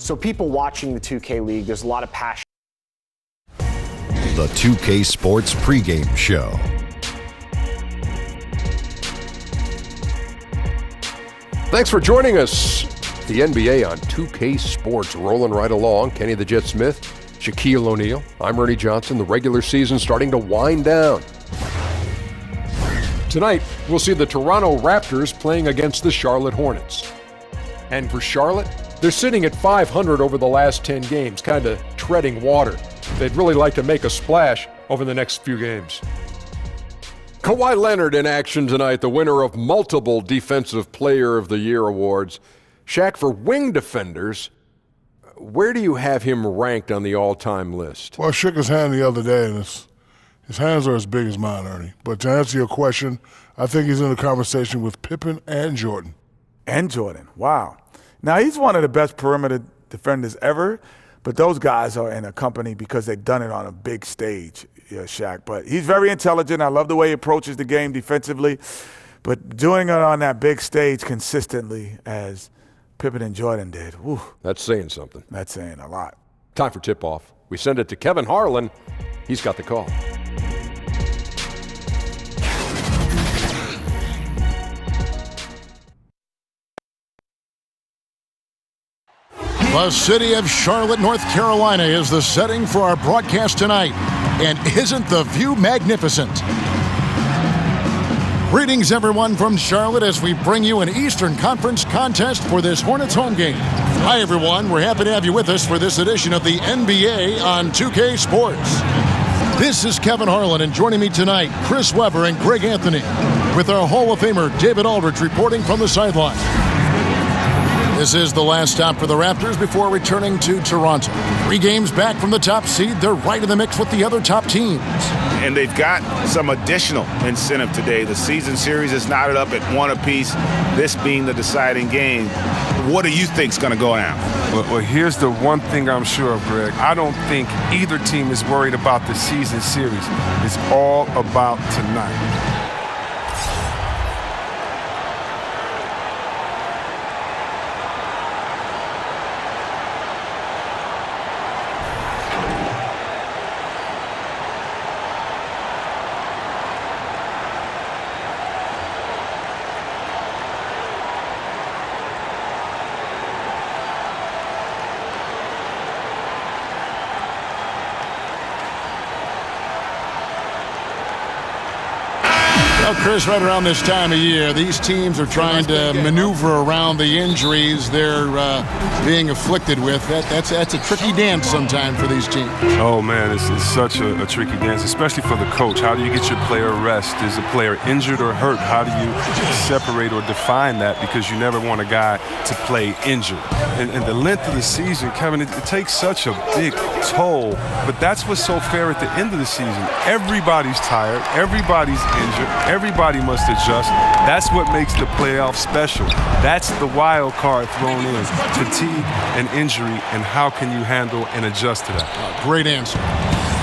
So people watching the 2K League, there's a lot of passion. The 2K Sports pregame show. Thanks for joining us. The NBA on 2K Sports, rolling right along. Kenny the Jet Smith, Shaquille O'Neal. I'm Ernie Johnson. The regular season starting to wind down. Tonight, we'll see the Toronto Raptors playing against the Charlotte Hornets. And for Charlotte, they're sitting at 500 over the last 10 games, kind of treading water. They'd really like to make a splash over the next few games. Kawhi Leonard in action tonight, the winner of multiple Defensive Player of the Year awards. Shaq, for wing defenders, where do you have him ranked on the all-time list? Well, I shook his hand the other day, and his hands are as big as mine, Ernie. But to answer your question, I think he's in a conversation with Pippen and Jordan. And Jordan, wow. Now, he's one of the best perimeter defenders ever, but those guys are in a company because they've done it on a big stage, Shaq. But he's very intelligent. I love the way he approaches the game defensively. But doing it on that big stage consistently as Pippen and Jordan did, whew. That's saying something. That's saying a lot. Time for tip-off. We send it to Kevin Harlan. He's got the call. The city of Charlotte, North Carolina is the setting for our broadcast tonight. And isn't the view magnificent? Greetings, everyone, from Charlotte as we bring you an Eastern Conference contest for this Hornets home game. Hi, everyone. We're happy to have you with us for this edition of the NBA on 2K Sports. This is Kevin Harlan, and joining me tonight, Chris Webber and Greg Anthony, with our Hall of Famer David Aldridge reporting from the sideline. This is the last stop for the Raptors before returning to Toronto. 3 games back from the top seed, they're right in the mix with the other top teams. And they've got some additional incentive today. The season series is knotted up at 1 apiece, this being the deciding game. What do you think's going to go down? Well, here's the one thing I'm sure of, Greg. I don't think either team is worried about the season series. It's all about tonight. Well, Chris, right around this time of year, these teams are trying to maneuver around the injuries they're being afflicted with. That's a tricky dance sometimes for these teams. Oh, man, it's such a tricky dance, especially for the coach. How do you get your player rest? Is a player injured or hurt? How do you separate or define that? Because you never want a guy to play injured. And the length of the season, Kevin, it takes such a big toll. But that's what's so fair at the end of the season. Everybody's tired. Everybody's injured. Everybody must adjust. That's what makes the playoffs special. That's the wild card thrown in. Fatigue and injury, and how can you handle and adjust to that? Great answer.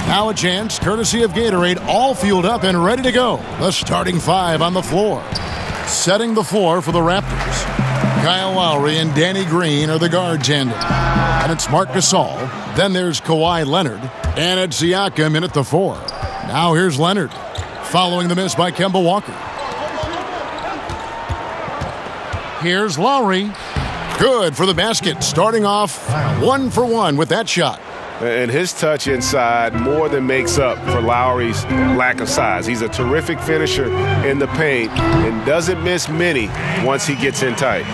Now a chance, courtesy of Gatorade, all fueled up and ready to go. The starting 5 on the floor. Setting the floor for the Raptors. Kyle Lowry and Danny Green are the guard tandem. And it's Marc Gasol. Then there's Kawhi Leonard. And it's Siakam in at the 4. Now here's Leonard, following the miss by Kemba Walker. Here's Lowry. Good for the basket, starting off 1 for 1 with that shot. And his touch inside more than makes up for Lowry's lack of size. He's a terrific finisher in the paint and doesn't miss many once he gets in tight.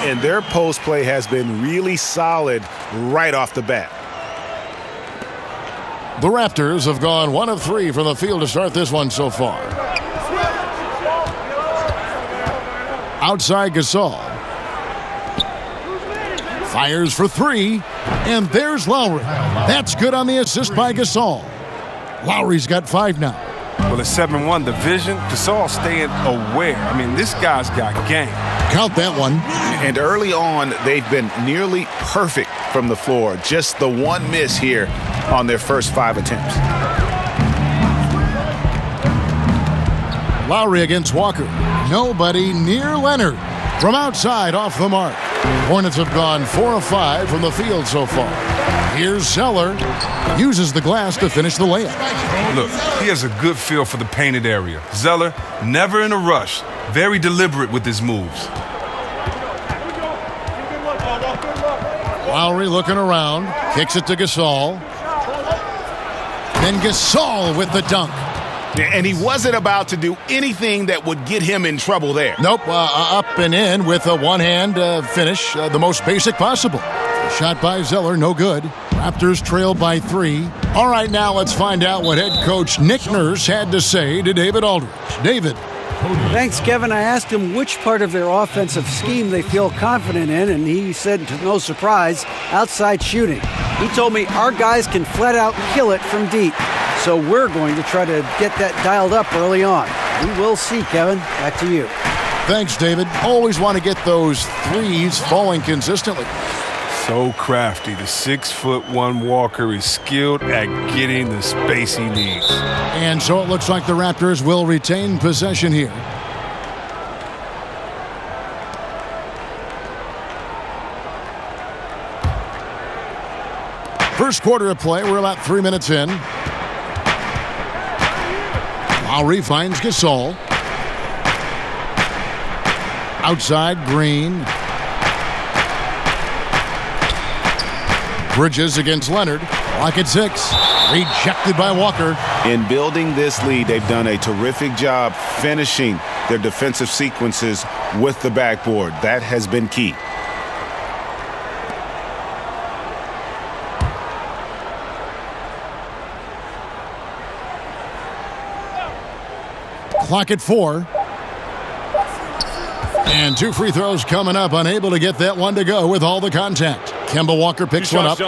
And their post play has been really solid right off the bat. The Raptors have gone 1 of 3 from the field to start this one so far. Outside Gasol. Fires for 3, and there's Lowry. That's good on the assist by Gasol. Lowry's got 5 now. Well, it's 7-1. The vision, Gasol staying aware. I mean, this guy's got game. Count that one. And early on, they've been nearly perfect from the floor. Just the one miss here on their first 5 attempts. Lowry against Walker. Nobody near Leonard. From outside, off the mark. Hornets have gone 4 of 5 from the field so far. Here's Zeller. Uses the glass to finish the layup. Look, he has a good feel for the painted area. Zeller, never in a rush. Very deliberate with his moves. Lowry looking around. Kicks it to Gasol. Then Gasol with the dunk. And he wasn't about to do anything that would get him in trouble there. Nope, up and in with a one-hand finish, the most basic possible. Shot by Zeller, no good. Raptors trail by 3. All right, now let's find out what head coach Nick Nurse had to say to David Aldridge. David. Thanks, Kevin. I asked him which part of their offensive scheme they feel confident in, and he said, to no surprise, outside shooting. He told me our guys can flat out kill it from deep, so we're going to try to get that dialed up early on. We will see, Kevin. Back to you. Thanks, David. Always want to get those threes falling consistently. So crafty. The 6'1" Walker is skilled at getting the space he needs. And so it looks like the Raptors will retain possession here. First quarter of play, we're about 3 minutes in. Lowry finds Gasol. Outside, Green. Bridges against Leonard. Lock at 6. Rejected by Walker. In building this lead, they've done a terrific job finishing their defensive sequences with the backboard. That has been key. Clock at 4. And 2 free throws coming up. Unable to get that one to go with all the contact. Kemba Walker picks one up.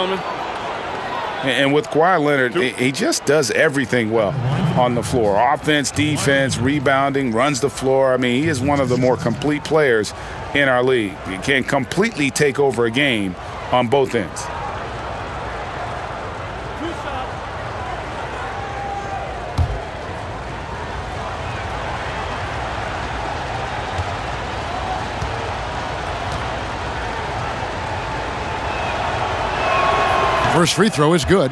And with Kawhi Leonard, he just does everything well on the floor. Offense, defense, rebounding, runs the floor. I mean, he is one of the more complete players in our league. He can completely take over a game on both ends. First free throw is good.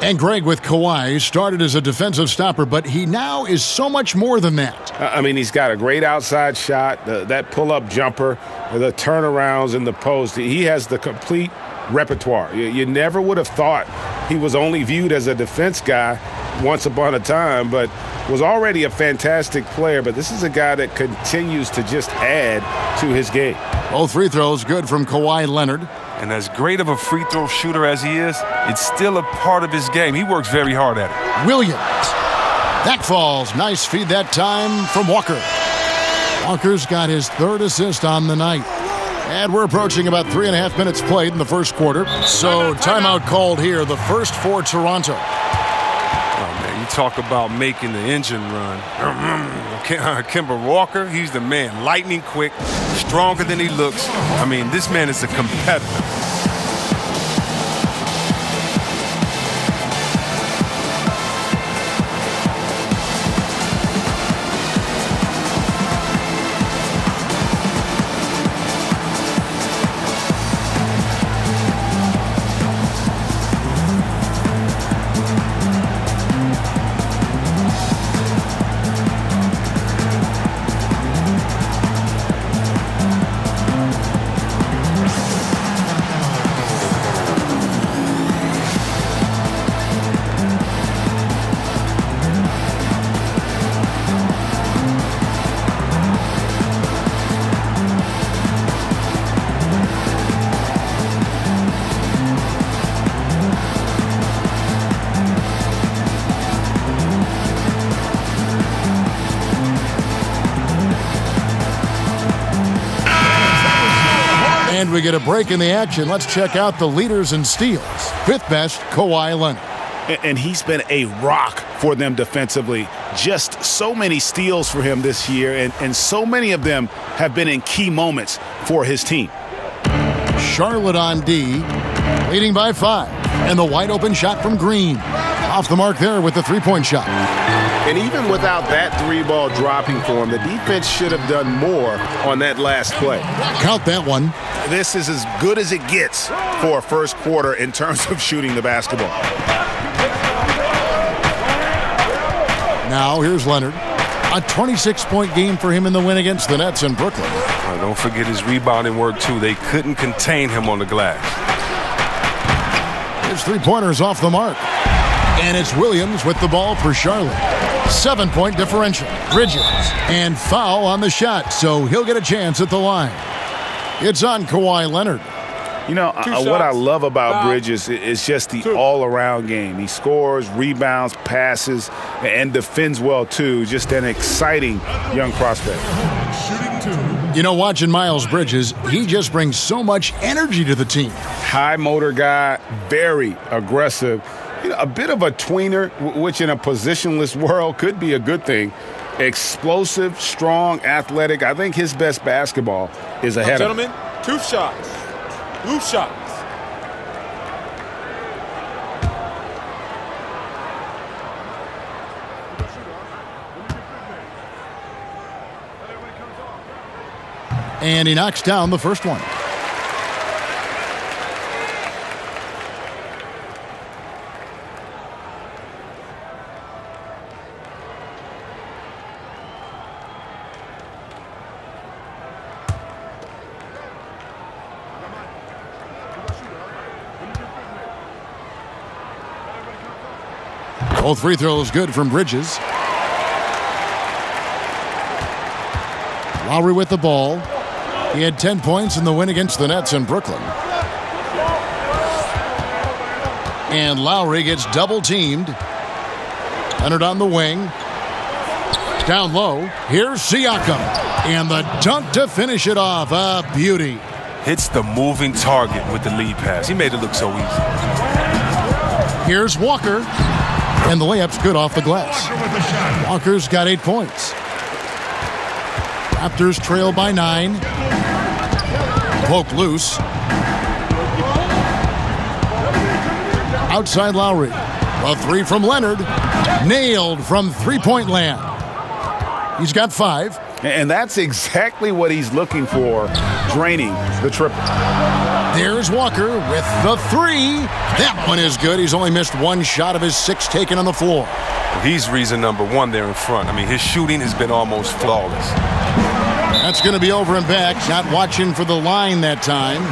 And Greg with Kawhi started as a defensive stopper, but he now is so much more than that. I mean, he's got a great outside shot, that pull-up jumper, the turnarounds in the post. He has the complete repertoire. You never would have thought he was only viewed as a defense guy once upon a time, but was already a fantastic player. But this is a guy that continues to just add to his game. Both free throws good from Kawhi Leonard. And as great of a free throw shooter as he is, it's still a part of his game. He works very hard at it. Williams. That falls. Nice feed that time from Walker. Walker's got his 3rd assist on the night. And we're approaching about 3.5 minutes played in the first quarter. So timeout called here, the first for Toronto. Oh, man, you talk about making the engine run. Kemba Walker, he's the man. Lightning quick, stronger than he looks. I mean, this man is a competitor. And we get a break in the action. Let's check out the leaders in steals. 5th best, Kawhi Leonard. And he's been a rock for them defensively. Just so many steals for him this year, and so many of them have been in key moments for his team. Charlotte on D, leading by 5. And the wide open shot from Green. Off the mark there with the 3-point shot. And even without that three-ball dropping for him, the defense should have done more on that last play. Count that one. This is as good as it gets for a first quarter in terms of shooting the basketball. Now here's Leonard. A 26-point game for him in the win against the Nets in Brooklyn. Don't forget his rebounding work, too. They couldn't contain him on the glass. His three-pointers off the mark. And it's Williams with the ball for Charlotte. 7-point differential. Bridges. And foul on the shot, so he'll get a chance at the line. It's on Kawhi Leonard. You know, what I love about Bridges is just the all-around game. He scores, rebounds, passes, and defends well, too. Just an exciting young prospect. You know, watching Miles Bridges, he just brings so much energy to the team. High motor guy, very aggressive. You know, a bit of a tweener, which in a positionless world could be a good thing. Explosive, strong, athletic. I think his best basketball is ahead of him. Gentlemen, 2 shots. 2 shots. And he knocks down the first one. Both free throws good from Bridges. Lowry with the ball. He had 10 points in the win against the Nets in Brooklyn. And Lowry gets double-teamed. Leonard on the wing. Down low. Here's Siakam. And the dunk to finish it off. A beauty. Hits the moving target with the lead pass. He made it look so easy. Here's Walker. And the layup's good off the glass. Walker's got 8 points. Raptors trail by 9. Poke loose. Outside Lowry. A three from Leonard. Nailed from three-point land. He's got 5. And that's exactly what he's looking for, draining the triple. There's Walker with the 3. That one is good. He's only missed 1 shot of his 6 taken on the floor. Well, he's reason number 1 there in front. I mean, his shooting has been almost flawless. That's going to be over and back. Not watching for the line that time.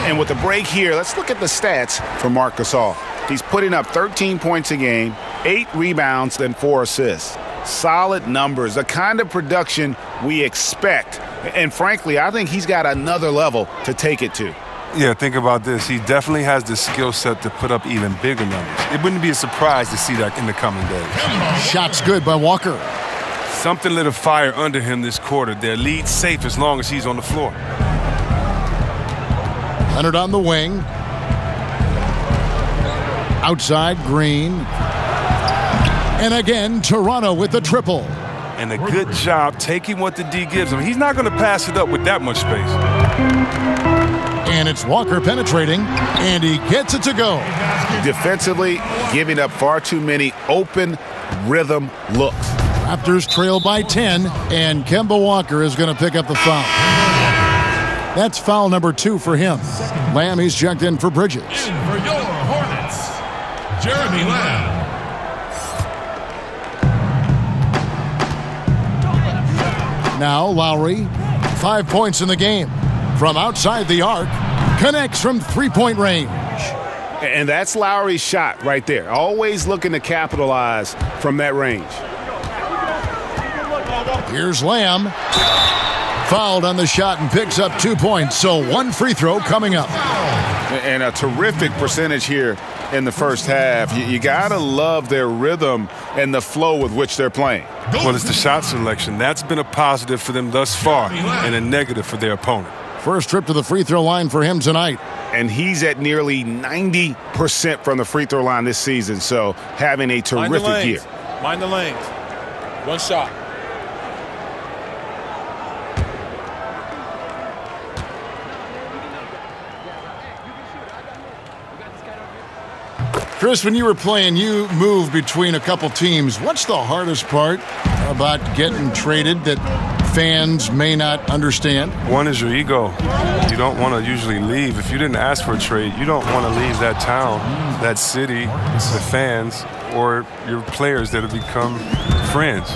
And with the break here, let's look at the stats for Marc Gasol. He's putting up 13 points a game, 8 rebounds, and 4 assists. Solid numbers, the kind of production we expect. And frankly, I think he's got another level to take it to. Yeah, think about this. He definitely has the skill set to put up even bigger numbers. It wouldn't be a surprise to see that in the coming days. Shots good by Walker. Something lit a fire under him this quarter. Their lead safe as long as he's on the floor. Leonard on the wing. Outside, Green. And again, Toronto with the triple. And a good job taking what the D gives him. He's not going to pass it up with that much space. And it's Walker penetrating, and he gets it to go. Defensively, giving up far too many open rhythm looks. Raptors trail by 10, and Kemba Walker is going to pick up the foul. That's foul number 2 for him. Lamb, he's checked in for Bridges. In for your Hornets, Jeremy Lamb. Now Lowry, 5 points in the game. From outside the arc, connects from three-point range. And that's Lowry's shot right there. Always looking to capitalize from that range. Here's Lamb. Fouled on the shot and picks up 2 points, so 1 free throw coming up. And a terrific percentage here in the first half. You gotta love their rhythm and the flow with which they're playing. Well, it's the shot selection. That's been a positive for them thus far and a negative for their opponent. First trip to the free throw line for him tonight. And he's at nearly 90% from the free throw line this season, so having a terrific year. Mind the lanes. 1 shot. Chris, when you were playing, you moved between a couple teams. What's the hardest part about getting traded that fans may not understand? One is your ego. You don't want to usually leave. If you didn't ask for a trade, you don't want to leave that town, that city, the fans, or your players that have become friends.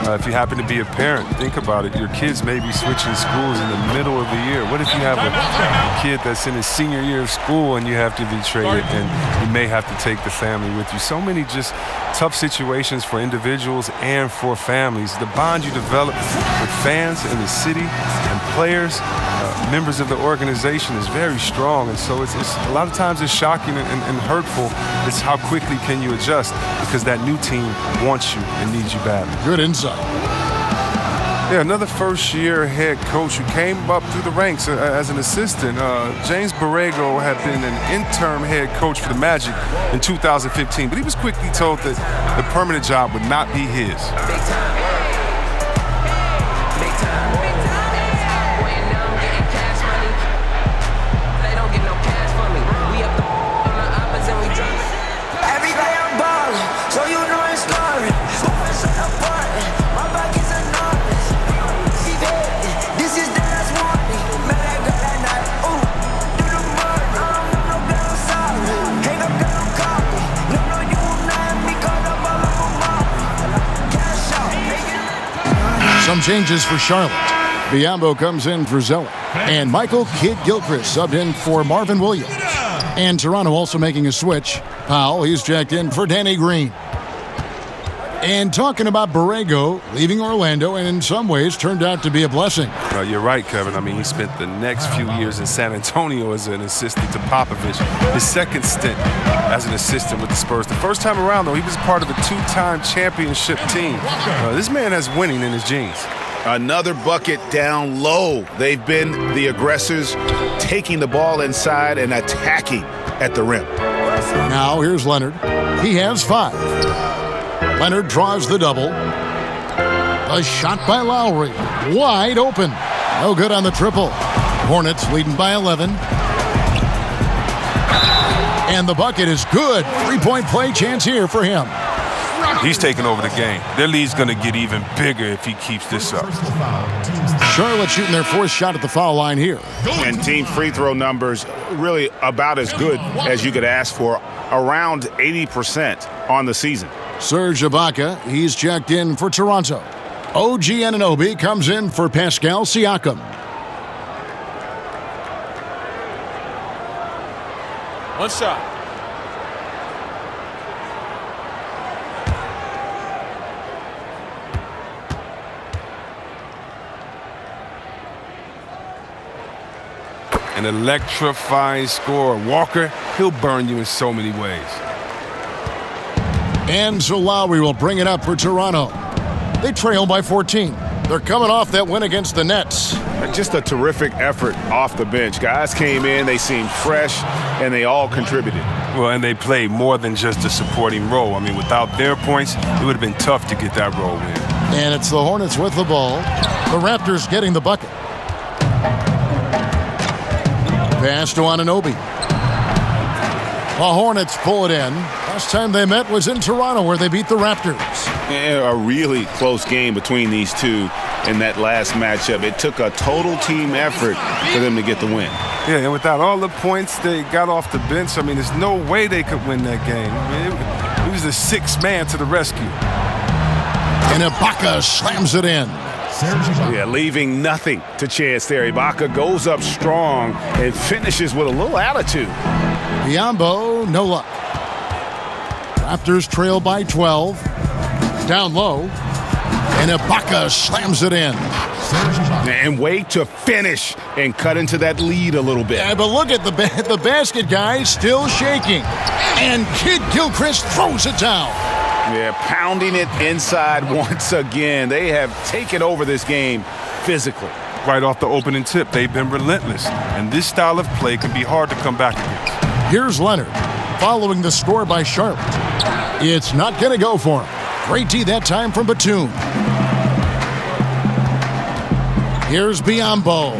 If you happen to be a parent, think about it. Your kids may be switching schools in the middle of the year. What if you have a kid that's in his senior year of school and you have to be traded and you may have to take the family with you? So many just tough situations for individuals and for families. The bond you develop with fans in the city and players, members of the organization is very strong. And so it's a lot of times it's shocking and hurtful. It's how quickly can you adjust because that new team wants you and needs you badly. Good insight. Yeah, another first-year head coach who came up through the ranks as an assistant. James Borrego had been an interim head coach for the Magic in 2015, but he was quickly told that the permanent job would not be his. Some changes for Charlotte. Biyombo comes in for Zeller. And Michael Kidd-Gilchrist subbed in for Marvin Williams. And Toronto also making a switch. Powell, he's checked in for Danny Green. And talking about Borrego leaving Orlando, and in some ways turned out to be a blessing. You're right, Kevin. I mean, he spent the next few years in San Antonio as an assistant to Popovich. His second stint as an assistant with the Spurs. The first time around, though, he was part of a two-time championship team. This man has winning in his genes. Another bucket down low. They've been the aggressors, taking the ball inside and attacking at the rim. Now here's Leonard. He has 5. Leonard draws the double. A shot by Lowry. Wide open. No good on the triple. Hornets leading by 11. And the bucket is good. 3-point play chance here for him. He's taking over the game. Their lead's going to get even bigger if he keeps this up. Charlotte shooting their 4th shot at the foul line here. And team free throw numbers really about as good as you could ask for. Around 80% on the season. Serge Ibaka, he's checked in for Toronto. OG Anunoby comes in for Pascal Siakam. One shot. An electrifying scorer. Walker, he'll burn you in so many ways. And so Lowry will bring it up for Toronto. They trail by 14. They're coming off that win against the Nets. Just a terrific effort off the bench. Guys came in, they seemed fresh, and they all contributed. Well, and they played more than just a supporting role. I mean, without their points, it would have been tough to get that role in. And it's the Hornets with the ball. The Raptors getting the bucket. Pass to Anunoby. The Hornets pull it in. Last time they met was in Toronto, where they beat the Raptors. Yeah, a really close game between these two in that last matchup. It took a total team effort for them to get the win. Yeah, and without all the points they got off the bench, I mean, there's no way they could win that game. I mean, it was the 6th man to the rescue. And Ibaka slams it in. Yeah, leaving nothing to chance there. Ibaka goes up strong and finishes with a little attitude. Biyombo, no luck. Raptors trail by 12. Down low. And Ibaka slams it in. And wait to finish and cut into that lead a little bit. Yeah, but look at the basket, guys, still shaking. And Kidd-Gilchrist throws it down. Yeah, pounding it inside once again. They have taken over this game physically. Right off the opening tip, they've been relentless. And this style of play can be hard to come back against. Here's Leonard, following the score by Charlotte. It's not going to go for him. Great D that time from Batum. Here's Biyombo.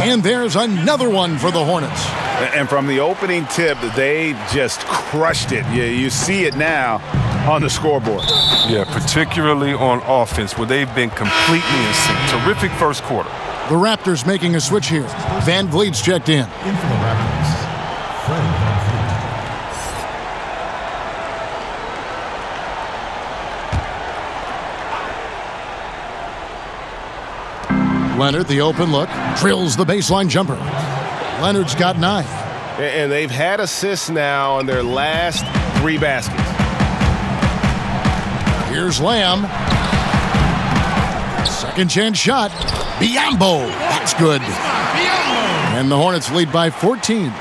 And there's another one for the Hornets. And from the opening tip, they just crushed it. You see it now on the scoreboard. Yeah, particularly on offense, where they've been completely in sync. Terrific first quarter. The Raptors making a switch here. Van Vliet's checked in. In for the Raptors, Fred Van Vliet. Leonard, the open look, drills the baseline jumper. Leonard's got 9. And they've had assists now on their last 3 baskets. Here's Lamb. Second chance shot. Biyombo. That's good. And the Hornets lead by 14.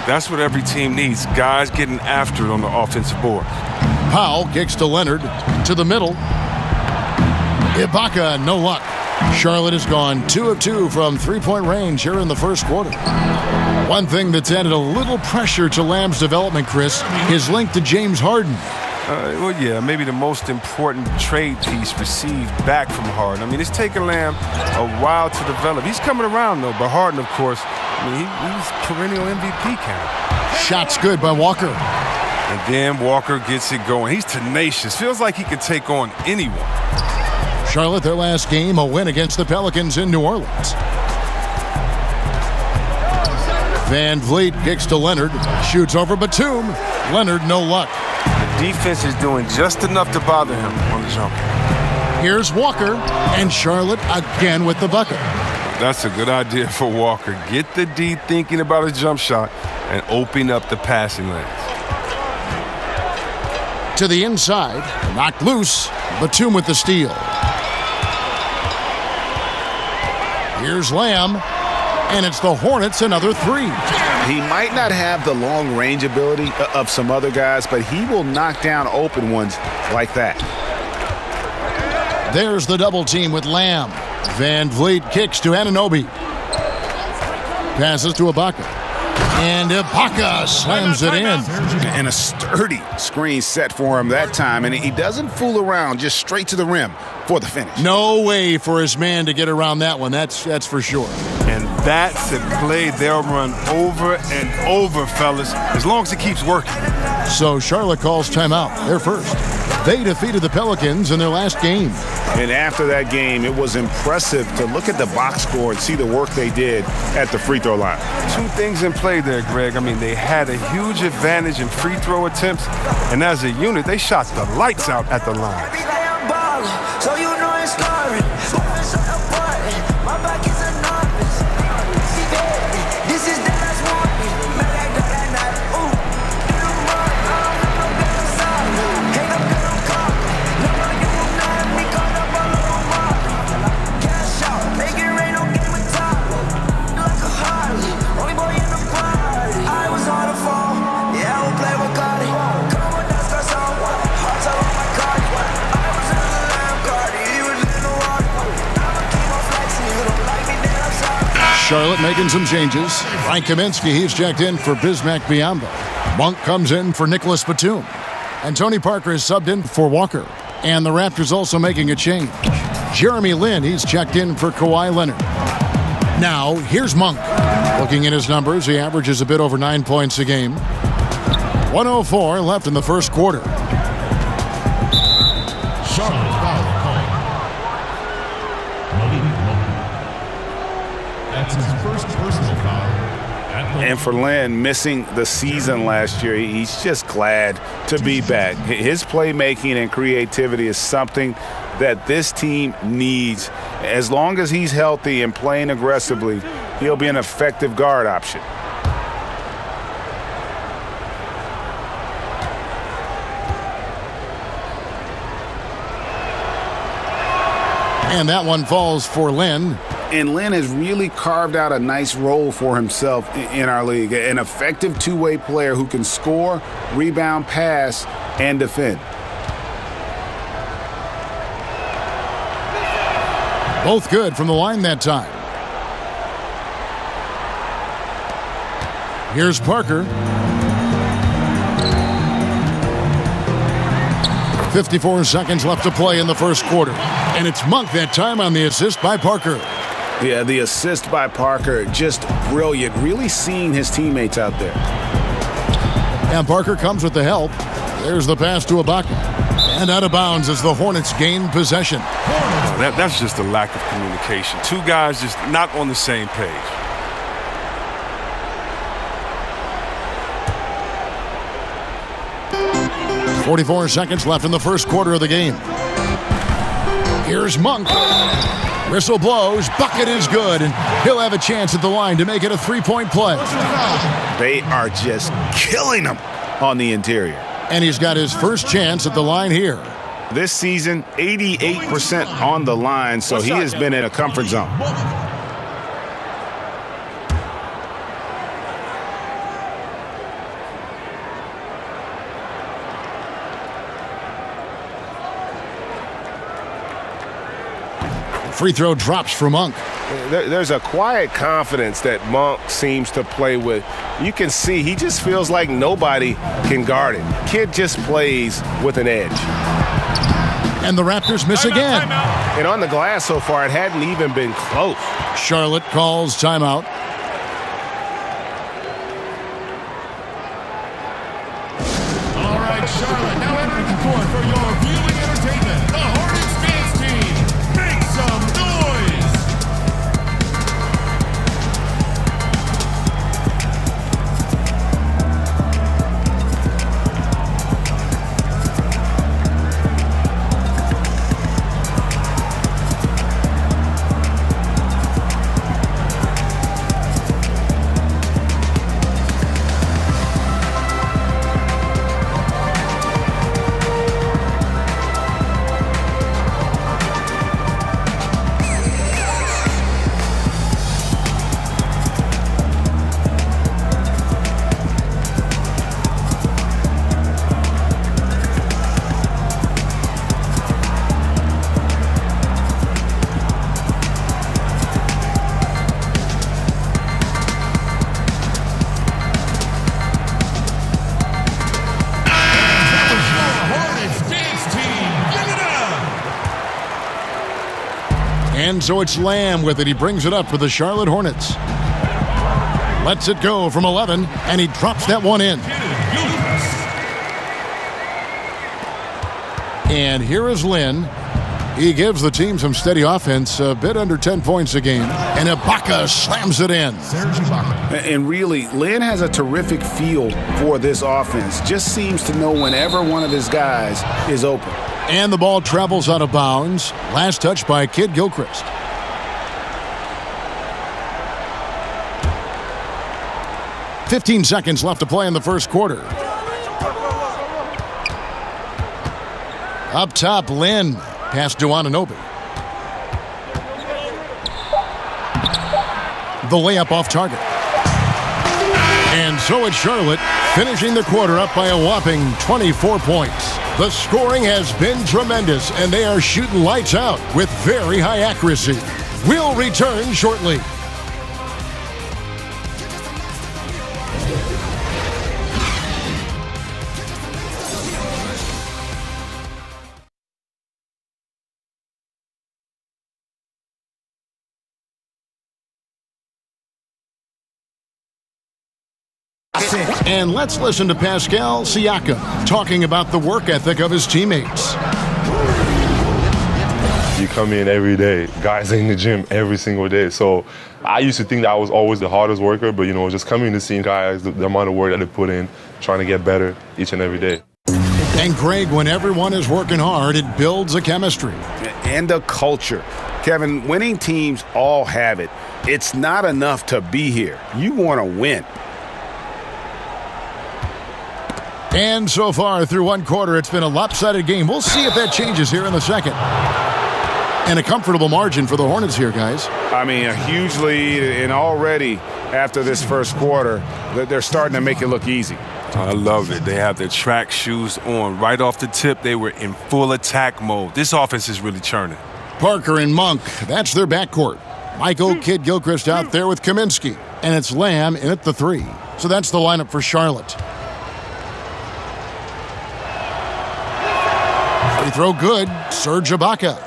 That's what every team needs, guys getting after it on the offensive board. Powell kicks to Leonard. To the middle. Ibaka, no luck. Charlotte has gone 2 of 2 from three-point range here in the first quarter. One thing that's added a little pressure to Lamb's development, Chris, his link to James Harden. Well, yeah, maybe the most important trade piece received back from Harden. I mean, it's taken Lamb a while to develop. He's coming around, though, but Harden, of course, I mean, he's perennial MVP candidate. Shots good by Walker. And then Walker gets it going. He's tenacious. Feels like he could take on anyone. Charlotte, their last game, a win against the Pelicans in New Orleans. Van Vliet kicks to Leonard. Shoots over Batum. Leonard, no luck. The defense is doing just enough to bother him on the jump. Here's Walker, and Charlotte again with the bucket. That's a good idea for Walker. Get the D thinking about a jump shot and open up the passing lanes. To the inside, knocked loose. Batum with the steal. Here's Lamb, and it's the Hornets another 3. He might not have the long range ability of some other guys, but he will knock down open ones like that. There's the double team with Lamb. Van Vliet kicks to Anunoby. Passes to Ibaka. And Ibaka slams it in. And a sturdy screen set for him that time, and he doesn't fool around, just straight to the rim for the finish. No way for his man to get around that one, that's for sure. And that's a play they'll run over and over, fellas, as long as it keeps working. So Charlotte calls timeout. They're first. They defeated the Pelicans in their last game. And after that game, it was impressive to look at the box score and see the work they did at the free throw line. 2 things in play there, Greg. I mean, they had a huge advantage in free throw attempts, and as a unit, they shot the lights out at the line. So you know it's scoring. My back is a novice. This is the last warning. Ooh. Hey, I'm good, I'm cocky. No, you will not have me caught up on little mark. Cash out, make it rain on game of time. Like a Harley, only boy in the party. I was on the phone, yeah, I will play with Cardi. Come on, that's our song. Hearts are on my card. I was in the lamb card, he was in the water. I'ma keep on flexing, you don't like me, then I'm sorry. Charlotte making some changes. Frank Kaminsky, he's checked in for Bismack Biyombo. Monk comes in for Nicholas Batum. And Tony Parker is subbed in for Walker. And the Raptors also making a change. Jeremy Lin, he's checked in for Kawhi Leonard. Now, here's Monk. Looking at his numbers, he averages a bit over 9 points a game. 104 left in the first quarter. Charlotte foul call. Malik Monk. That's his first personal foul. And for Lynn, missing the season last year, he's just glad to be back. His playmaking and creativity is something that this team needs. As long as he's healthy and playing aggressively, he'll be an effective guard option. And that one falls for Lin. And Lin has really carved out a nice role for himself in our league. An effective two-way player who can score, rebound, pass, and defend. Both good from the line that time. Here's Parker. 54 seconds left to play in the first quarter. And it's Monk that time on the assist by Parker. Yeah, the assist by Parker, just brilliant. Really seeing his teammates out there. And Parker comes with the help. There's the pass to Ibaka. And out of bounds as the Hornets gain possession. That's just a lack of communication. Two guys just not on the same page. .44 seconds left in the first quarter of the game. Here's Monk. Whistle blows. Bucket is good. And he'll have a chance at the line to make it a three-point play. They are just killing him on the interior. And he's got his first chance at the line here. This season, 88% on the line, so he has been in a comfort zone. Free throw drops for Monk. There's a quiet confidence that Monk seems to play with. You can see he just feels like nobody can guard him. Kid just plays with an edge. And the Raptors miss again. And on the glass so far, it hadn't even been close. Charlotte calls timeout. All right, Charlotte, now entering the court for your viewing entertainment. The Hornets dance team. Make some noise. And so it's Lamb with it. He brings it up for the Charlotte Hornets. Lets it go from 11, and he drops that one in. And here is Lynn. He gives the team some steady offense, a bit under 10 points a game. And Ibaka slams it in. And really, Lynn has a terrific feel for this offense. Just seems to know whenever one of his guys is open. And the ball travels out of bounds. Last touch by Kid Gilchrist. .15 seconds left to play in the first quarter. Up top, Lynn. Pass to Anunoby. The layup off target. And so it's Charlotte, finishing the quarter up by a whopping 24 points. The scoring has been tremendous, and they are shooting lights out with very high accuracy. We'll return shortly. And let's listen to Pascal Siakam talking about the work ethic of his teammates. You come in every day. Guys in the gym every single day. So I used to think that I was always the hardest worker, but, just coming to see guys, the amount of work that they put in, trying to get better each and every day. And Greg, when everyone is working hard, it builds a chemistry. And a culture. Kevin, winning teams all have it. It's not enough to be here. You want to win. And so far, through one quarter, it's been a lopsided game. We'll see if that changes here in the second. And a comfortable margin for the Hornets here, guys. I mean, a huge lead, and already after this first quarter, they're starting to make it look easy. I love it. They have their track shoes on. Right off the tip, they were in full attack mode. This offense is really churning. Parker and Monk, that's their backcourt. Michael Kid Gilchrist out there with Kaminsky. And it's Lamb in at the 3. So that's the lineup for Charlotte. Free throw good. Serge Ibaka.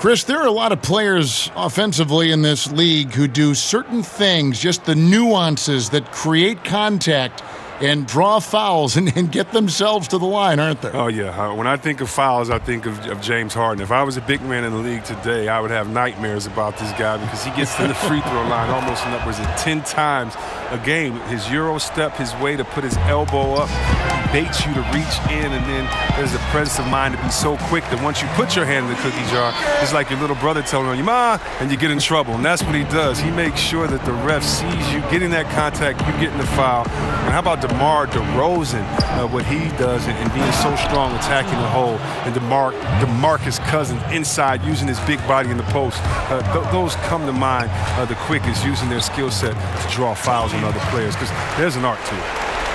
Chris, there are a lot of players offensively in this league who do certain things, just the nuances that create contact and draw fouls and get themselves to the line, aren't there? Oh, yeah. When I think of fouls, I think of James Harden. If I was a big man in the league today, I would have nightmares about this guy because he gets to the free throw line almost upwards of 10 times a game. His Euro step, his way to put his elbow up, he baits you to reach in, and then there's a presence of mind to be so quick that once you put your hand in the cookie jar, it's like your little brother telling you, "Ma," and you get in trouble. And that's what he does. He makes sure that the ref sees you getting that contact, you getting the foul. And how about DeMar DeRozan, what he does and being so strong attacking the hole, and DeMarcus Cousins inside using his big body in the post. Those come to mind the quickest, using their skill set to draw fouls on other players, because there's an art to it.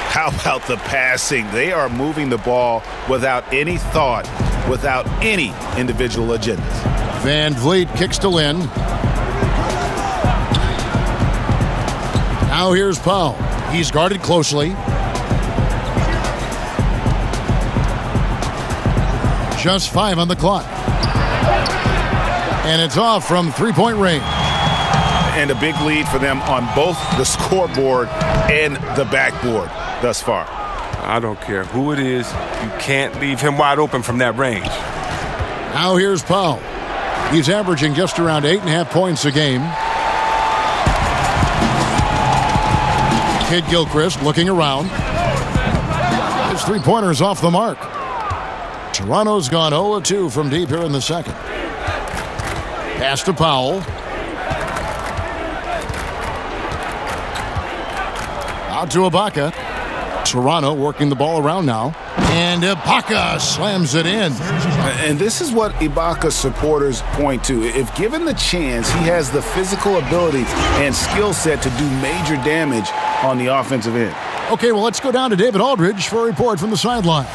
How about the passing? They are moving the ball without any thought, without any individual agendas. Van Vliet kicks to Lynn. Now here's Powell. He's guarded closely. Just 5 on the clock. And it's off from three-point range. And a big lead for them on both the scoreboard and the backboard thus far. I don't care who it is. You can't leave him wide open from that range. Now here's Powell. He's averaging just around 8.5 points a game. Kid Gilchrist looking around. His three-pointer's off the mark. Toronto's gone 0-2 from deep here in the second. Pass to Powell. Out to Ibaka. Toronto working the ball around now. And Ibaka slams it in. And this is what Ibaka's supporters point to. If given the chance, he has the physical ability and skill set to do major damage on the offensive end. Okay, well, let's go down to David Aldridge for a report from the sideline.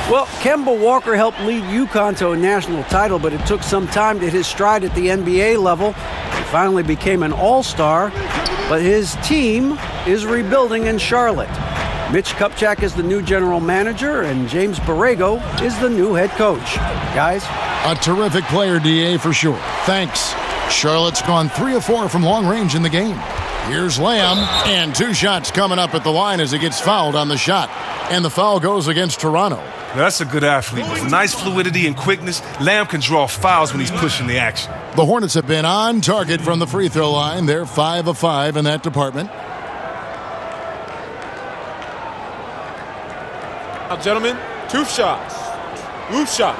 Well, Kemba Walker helped lead UConn to a national title, but it took some time to hit his stride at the NBA level. He finally became an all-star, but his team is rebuilding in Charlotte. Mitch Kupchak is the new general manager, and James Borrego is the new head coach. Guys? A terrific player, D.A., for sure. Thanks. Charlotte's gone 3 of 4 from long range in the game. Here's Lamb, and 2 shots coming up at the line as he gets fouled on the shot. And the foul goes against Toronto. That's a good athlete. With nice fluidity and quickness, Lamb can draw fouls when he's pushing the action. The Hornets have been on target from the free throw line. They're 5 of 5 in that department. Now, gentlemen, 2 shots. Roof shots.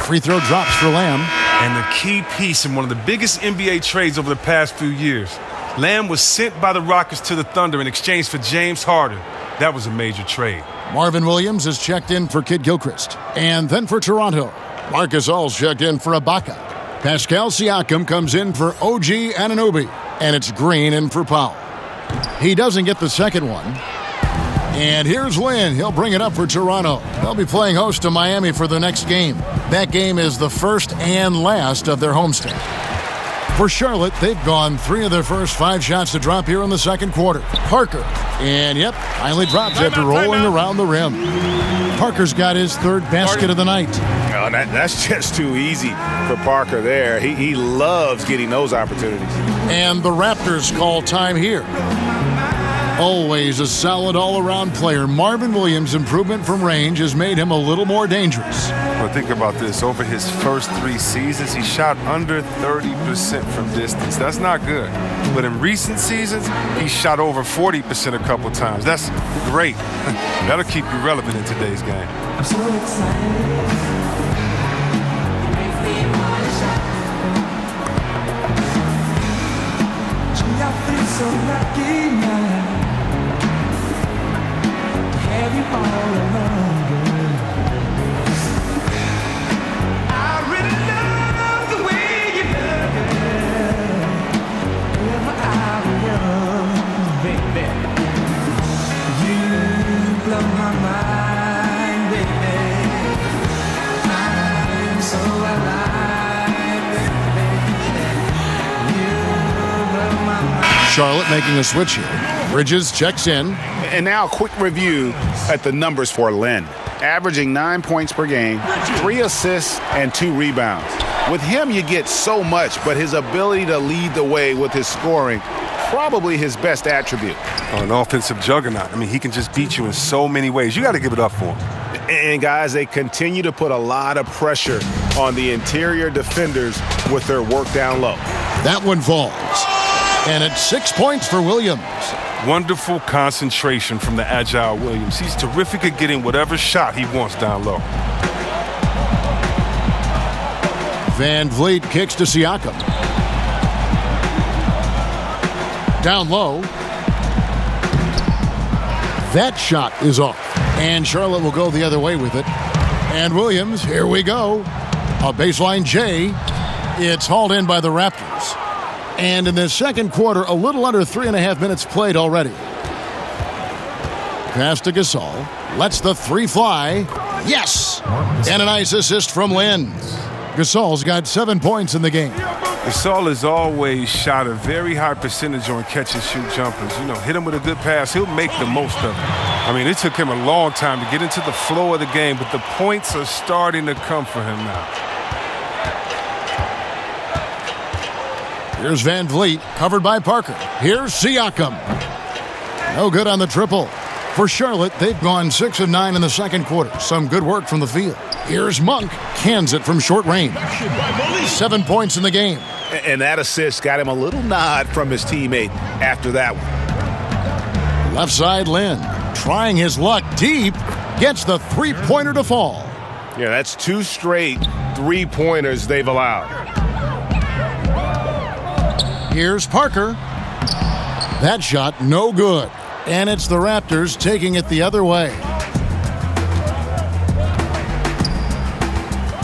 Free throw drops for Lamb. And the key piece in one of the biggest NBA trades over the past few years. Lamb was sent by the Rockets to the Thunder in exchange for James Harden. That was a major trade. Marvin Williams is checked in for Kid Gilchrist. And then for Toronto, Marcus All's checked in for Ibaka. Pascal Siakam comes in for OG Anunoby. And it's Green in for Powell. He doesn't get the second one. And here's Lynn. He'll bring it up for Toronto. They'll be playing host to Miami for the next game. That game is the first and last of their homestand. For Charlotte, they've gone 3 of their first 5 shots to drop here in the second quarter. Parker. And, yep, finally drops after rolling around the rim. Parker's got his 3rd basket of the night. Oh, that's just too easy for Parker there. He loves getting those opportunities. And the Raptors call time here. Always a solid all-around player. Marvin Williams' improvement from range has made him a little more dangerous. Well, think about this. Over his first 3 seasons, he shot under 30% from distance. That's not good. But in recent seasons, he shot over 40% a couple times. That's great. That'll keep you relevant in today's game. I'm so excited. So lucky now to have you all around, girl. I really love the way you look, girl. Whenever I'm young, baby, you blow my mind, baby. I'm so alive, baby. You blow my mind. Charlotte making a switch here. Bridges checks in. And now a quick review at the numbers for Lynn. Averaging 9 points per game, 3 assists, and 2 rebounds. With him, you get so much, but his ability to lead the way with his scoring, probably his best attribute. An offensive juggernaut. I mean, he can just beat you in so many ways. You got to give it up for him. And, guys, they continue to put a lot of pressure on the interior defenders with their work down low. That one falls. And it's 6 points for Williams. Wonderful concentration from the agile Williams. He's terrific at getting whatever shot he wants down low. Van Vliet kicks to Siakam. Down low. That shot is off. And Charlotte will go the other way with it. And Williams, here we go. A baseline J. It's hauled in by the Raptors. And in the second quarter, a little under 3.5 minutes played already. Pass to Gasol. Lets the three fly. Yes! And a nice assist from Lynn. Gasol's got 7 points in the game. Gasol has always shot a very high percentage on catch-and-shoot jumpers. You know, hit him with a good pass, he'll make the most of it. I mean, it took him a long time to get into the flow of the game, but the points are starting to come for him now. Here's Van Vliet, covered by Parker. Here's Siakam. No good on the triple. For Charlotte, they've gone 6 of 9 in the second quarter. Some good work from the field. Here's Monk, cans it from short range. 7 points in the game. And that assist got him a little nod from his teammate after that one. Left side, Lynn, trying his luck deep, gets the three-pointer to fall. Yeah, that's 2 straight three-pointers they've allowed. Here's Parker. That shot, no good. And it's the Raptors taking it the other way.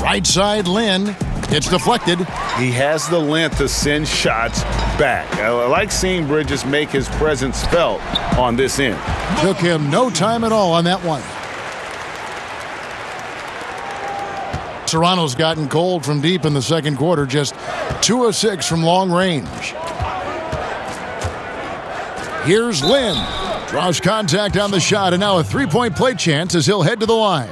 Right side, Lynn. It's deflected. He has the length to send shots back. I like seeing Bridges make his presence felt on this end. Took him no time at all on that one. Toronto's gotten cold from deep in the second quarter, just 2 of 6 from long range. Here's Lynn. Draws contact on the shot, and now a three-point play chance as he'll head to the line.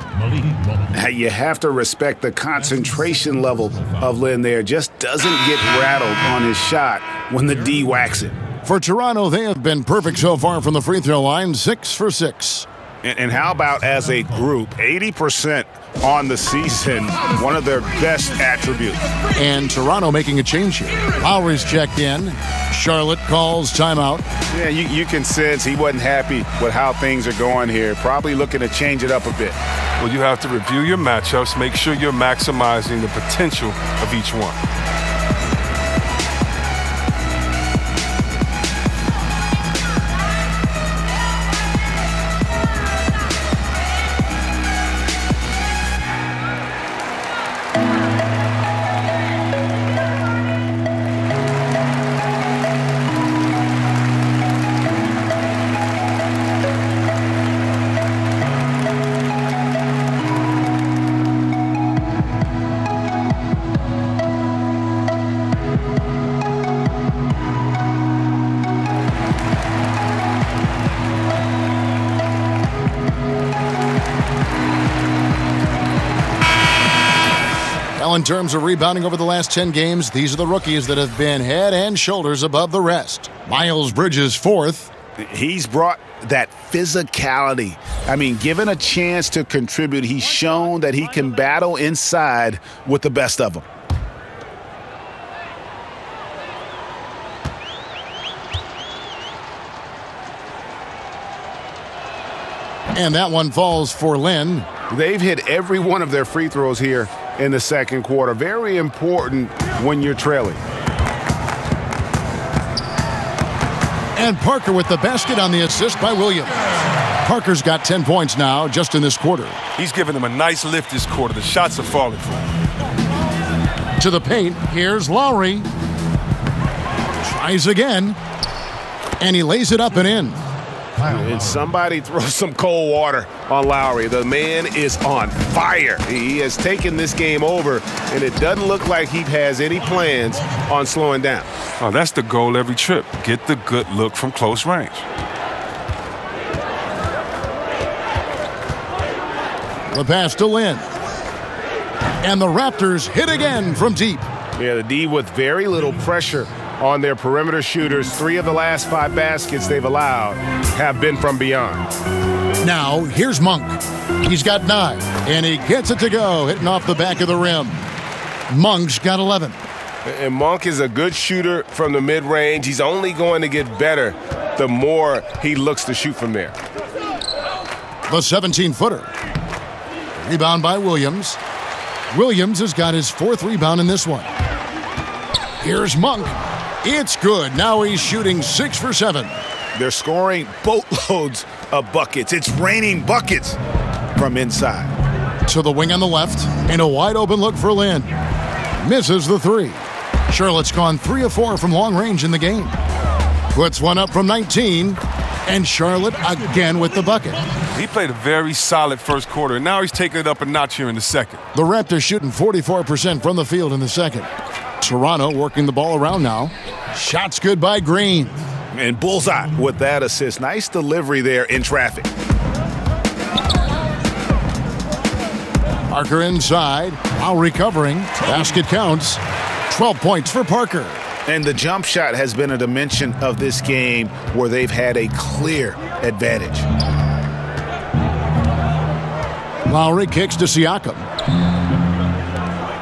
You have to respect the concentration level of Lynn there. Just doesn't get rattled on his shot when the D whacks it. For Toronto, they have been perfect so far from the free throw line, 6 for 6. And how about as a group, 80% on the season, one of their best attributes. And Toronto making a change here. Lowry's checked in. Charlotte calls timeout. Yeah, you can sense he wasn't happy with how things are going here. Probably looking to change it up a bit. Well, you have to review your matchups, make sure you're maximizing the potential of each one. In terms of rebounding over the last 10 games, these are the rookies that have been head and shoulders above the rest. Miles Bridges, 4th. He's brought that physicality. I mean, given a chance to contribute, he's shown that he can battle inside with the best of them. And that one falls for Lynn. They've hit every one of their free throws here in the second quarter. Very important when you're trailing. And Parker with the basket on the assist by Williams. Parker's got 10 points now just in this quarter. He's giving them a nice lift this quarter. The shots are falling for him. To the paint, here's Lowry. Tries again. And he lays it up and in. And somebody throw some cold water on Lowry. The man is on fire. He has taken this game over, and it doesn't look like he has any plans on slowing down. Oh, that's the goal every trip. Get the good look from close range. The pass to Lynn. And the Raptors hit again from deep. Yeah, the D with very little pressure on their perimeter shooters. 3 of the last 5 baskets they've allowed have been from beyond. Now, here's Monk. He's got 9, and he gets it to go, hitting off the back of the rim. Monk's got 11. And Monk is a good shooter from the mid-range. He's only going to get better the more he looks to shoot from there. The 17-footer. Rebound by Williams. Williams has got his 4th rebound in this one. Here's Monk. It's good. Now he's shooting 6 for 7. They're scoring boatloads of buckets. It's raining buckets from inside. To the wing on the left, and a wide-open look for Lynn. Misses the 3. Charlotte's gone 3 of 4 from long range in the game. Puts one up from 19, and Charlotte again with the bucket. He played a very solid first quarter, and now he's taking it up a notch here in the second. The Raptors shooting 44% from the field in the second. Toronto working the ball around now. Shots good by Green. And bullseye with that assist. Nice delivery there in traffic. Parker inside. Lowry covering. Basket counts. 12 points for Parker. And the jump shot has been a dimension of this game where they've had a clear advantage. Lowry kicks to Siakam.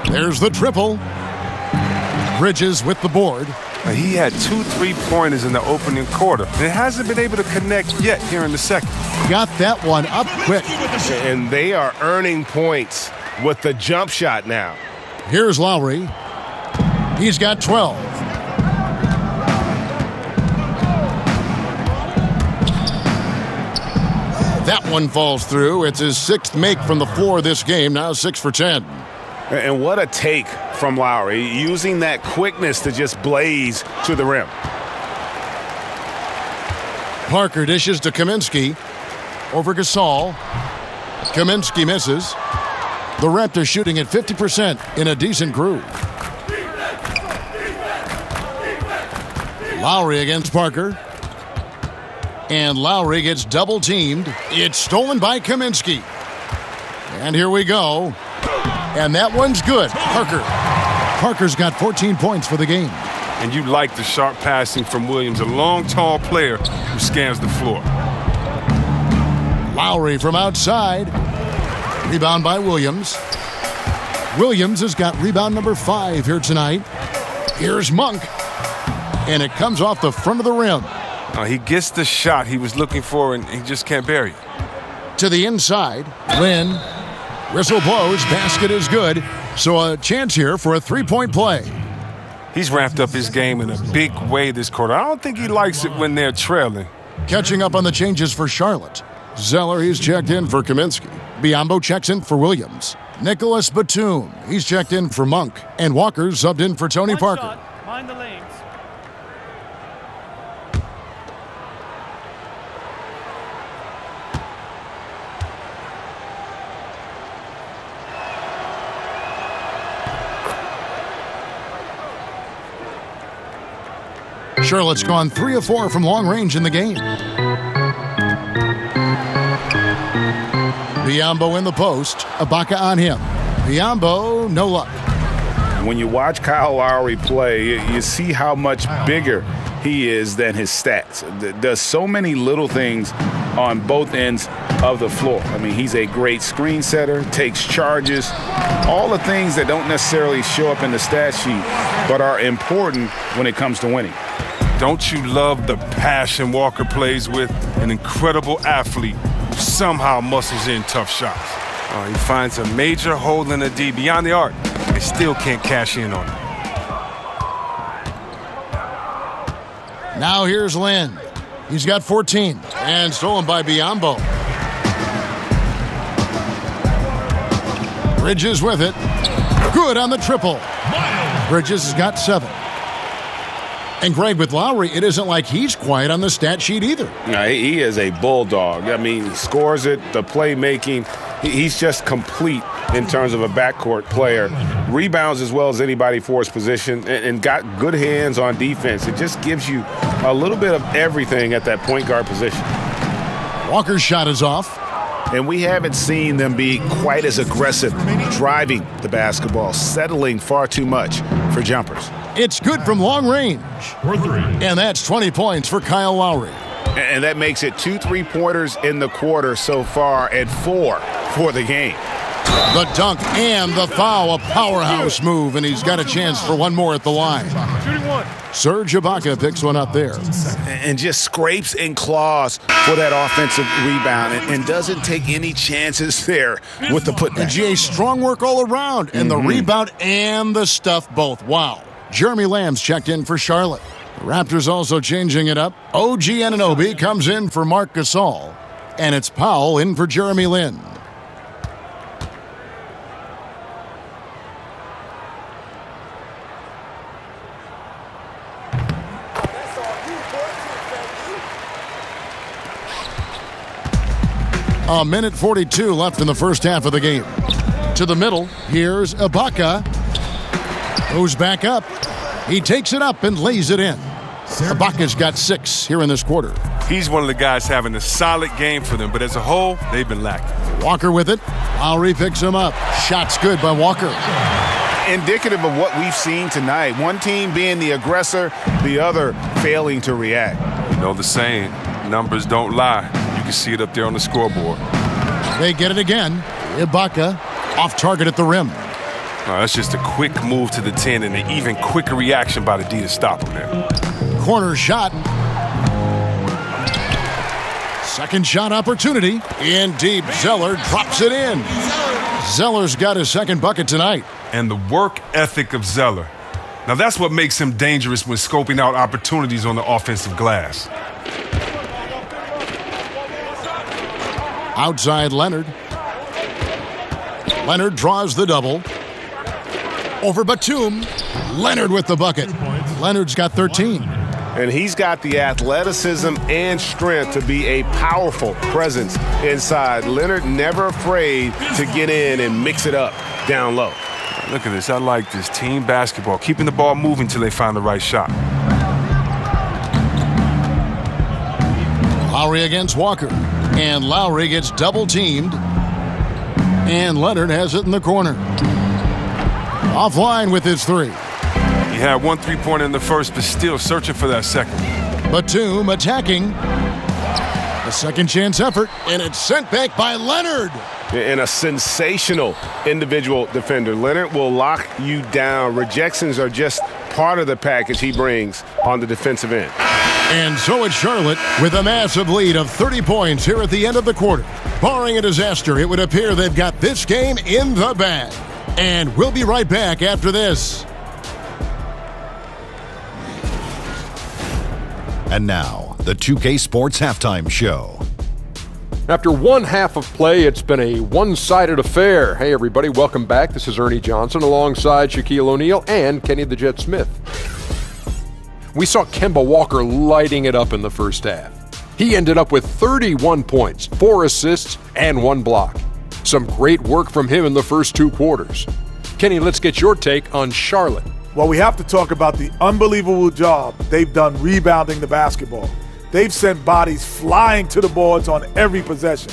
There's the triple. Bridges with the board. He had 2 3-pointers in the opening quarter. It hasn't been able to connect yet here in the second. Got that one up quick. And they are earning points with the jump shot now. Here's Lowry. He's got 12. That one falls through. It's his 6th make from the floor this game, now 6 for 10. And what a take from Lowry, using that quickness to just blaze to the rim. Parker dishes to Kaminsky. Over Gasol. Kaminsky misses. The Raptors shooting at 50% in a decent groove. Lowry against Parker. And Lowry gets double-teamed. It's stolen by Kaminsky. And here we go. And that one's good. Parker's got 14 points for the game. And you like the sharp passing from Williams, a long, tall player who scans the floor. Lowry from outside. Rebound by Williams. Williams has got rebound number 5 here tonight. Here's Monk. And it comes off the front of the rim. He gets the shot he was looking for, and he just can't bury it. To the inside, Lynn. Whistle blows, basket is good. So a chance here for a 3-point play. He's ramped up his game in a big way this quarter. I don't think he likes it when they're trailing. Catching up on the changes for Charlotte. Zeller, he's checked in for Kaminsky. Biyombo checks in for Williams. Nicholas Batum, he's checked in for Monk. And Walker subbed in for Tony Parker. Shot. Mind the lanes. Charlotte's gone 3 of 4 from long range in the game. Biyombo in the post. Ibaka on him. Biyombo, no luck. When you watch Kyle Lowry play, you see how much bigger he is than his stats. Does so many little things on both ends of the floor. I mean, he's a great screen setter, takes charges, all the things that don't necessarily show up in the stat sheet, but are important when it comes to winning. Don't you love the passion Walker plays with? An incredible athlete who somehow muscles in tough shots. He finds a major hole in the D beyond the arc and still can't cash in on it. Now here's Lynn. He's got 14 and stolen by Biyombo. Bridges with it. Good on the triple. Bridges has got 7. And Greg, with Lowry, it isn't like he's quiet on the stat sheet either. No, he is a bulldog. I mean, he scores it, the playmaking. He's just complete in terms of a backcourt player. Rebounds as well as anybody for his position and got good hands on defense. It just gives you a little bit of everything at that point guard position. Walker's shot is off. and we haven't seen them be quite as aggressive driving the basketball, settling far too much for jumpers. It's good from long range. And that's 20 points for Kyle Lowry. And that makes it 2 3-pointers in the quarter so far and 4 for the game. The dunk and the foul, a powerhouse move, and he's got a chance for one more at the line. Serge Ibaka picks one up there. And just scrapes and claws for that offensive rebound and doesn't take any chances there with the putback. And GA, strong work all around, and the rebound and the stuff both. Wow. Jeremy Lamb's checked in for Charlotte. The Raptors also changing it up. OG Anunoby comes in for Marc Gasol, and it's Powell in for Jeremy Lin. A minute 42 left in the first half of the game. To the middle, here's Ibaka. Goes back up. He takes it up and lays it in. Ibaka's got 6 here in this quarter. He's one of the guys having a solid game for them, but as a whole, they've been lacking. Walker with it. Lowry picks him up. Shot's good by Walker. Indicative of what we've seen tonight. One team being the aggressor, the other failing to react. You know the saying, numbers don't lie. You can see it up there on the scoreboard. They get it again. Ibaka off target at the rim. No, that's just a quick move to the 10 and an even quicker reaction by the D to stop him there. Corner shot. Second shot opportunity. In deep. Zeller drops it in. Zeller's got his second bucket tonight. And the work ethic of Zeller. Now that's what makes him dangerous when scoping out opportunities on the offensive glass. Outside Leonard. Leonard draws the double. Over Batum. Leonard with the bucket. Leonard's got 13. And he's got the athleticism and strength to be a powerful presence inside. Leonard never afraid to get in and mix it up down low. Look at this. I like this. Team basketball. Keeping the ball moving till they find the right shot. Lowry against Walker. And Lowry gets double-teamed. And Leonard has it in the corner. Offline with his 3. He had 1 3-pointer in the first, but still searching for that second. Batum attacking. A second chance effort, and it's sent back by Leonard. And a sensational individual defender. Leonard will lock you down. Rejections are just part of the package he brings on the defensive end. And so it's Charlotte with a massive lead of 30 points here at the end of the quarter. Barring a disaster, it would appear they've got this game in the bag. And we'll be right back after this. And now, the 2K Sports Halftime Show. After one half of play, it's been a one-sided affair. Hey, everybody, welcome back. This is Ernie Johnson alongside Shaquille O'Neal and Kenny the Jet Smith. We saw Kemba Walker lighting it up in the first half. He ended up with 31 points, 4 assists, and 1 block. Some great work from him in the first 2 quarters. Kenny, let's get your take on Charlotte. Well, we have to talk about the unbelievable job they've done rebounding the basketball. They've sent bodies flying to the boards on every possession.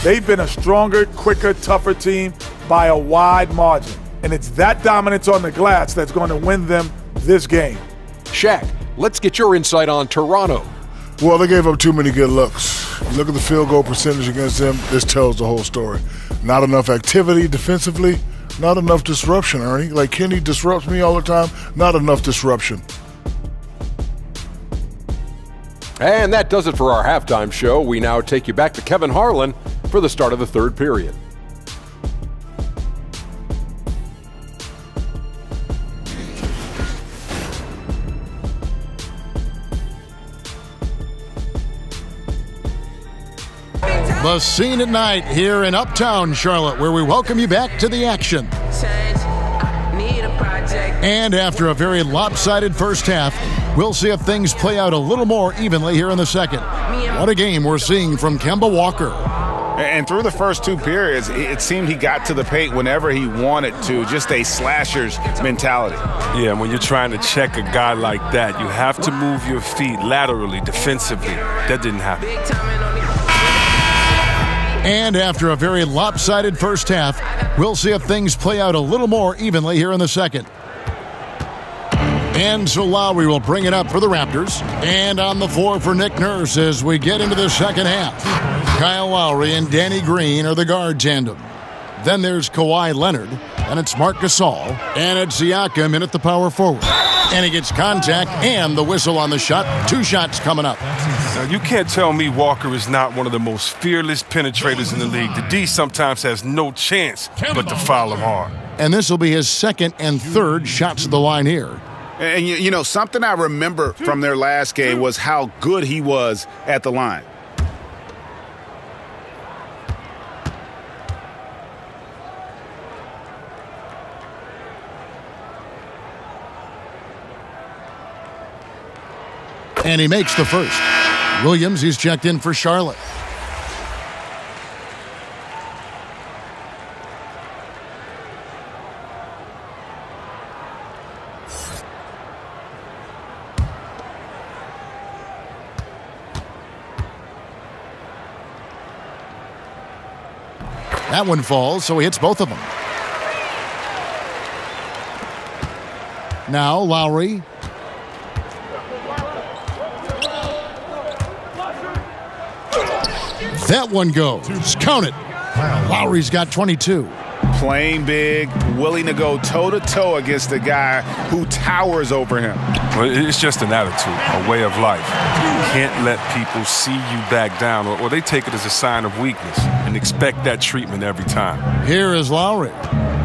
They've been a stronger, quicker, tougher team by a wide margin. And it's that dominance on the glass that's going to win them this game. Shaq, let's get your insight on Toronto. Well, they gave up too many good looks. You look at the field goal percentage against them, this tells the whole story. Not enough activity defensively, not enough disruption, Ernie. Like Kenny disrupts me all the time, not enough disruption. And that does it for our halftime show. We now take you back to Kevin Harlan for the start of the third period. The scene at night here in Uptown Charlotte, where we welcome you back to the action. And after a very lopsided first half, we'll see if things play out a little more evenly here in the second. What a game we're seeing from Kemba Walker. And through the first 2 periods, it seemed he got to the paint whenever he wanted to, just a slasher's mentality. Yeah, when you're trying to check a guy like that, you have to move your feet laterally, defensively. That didn't happen. And after a very lopsided first half, we'll see if things play out a little more evenly here in the second. And so Lowry will bring it up for the Raptors. And on the floor for Nick Nurse as we get into the second half. Kyle Lowry and Danny Green are the guard tandem. Then there's Kawhi Leonard, and it's Marc Gasol, and it's Siakam in at the power forward. And he gets contact and the whistle on the shot. 2 shots coming up. Now, you can't tell me Walker is not one of the most fearless penetrators in the league. The D sometimes has no chance but to foul him hard. And this will be his second and third shots at the line here. And, you know, something I remember from their last game was how good he was at the line. And he makes the first. Williams, he's checked in for Charlotte. That one falls, so he hits both of them. Now Lowry. That one goes. Count it. Lowry's got 22. Playing big, willing to go toe-to-toe against the guy who towers over him. Well, it's just an attitude, a way of life. You can't let people see you back down, or they take it as a sign of weakness and expect that treatment every time. Here is Lowry.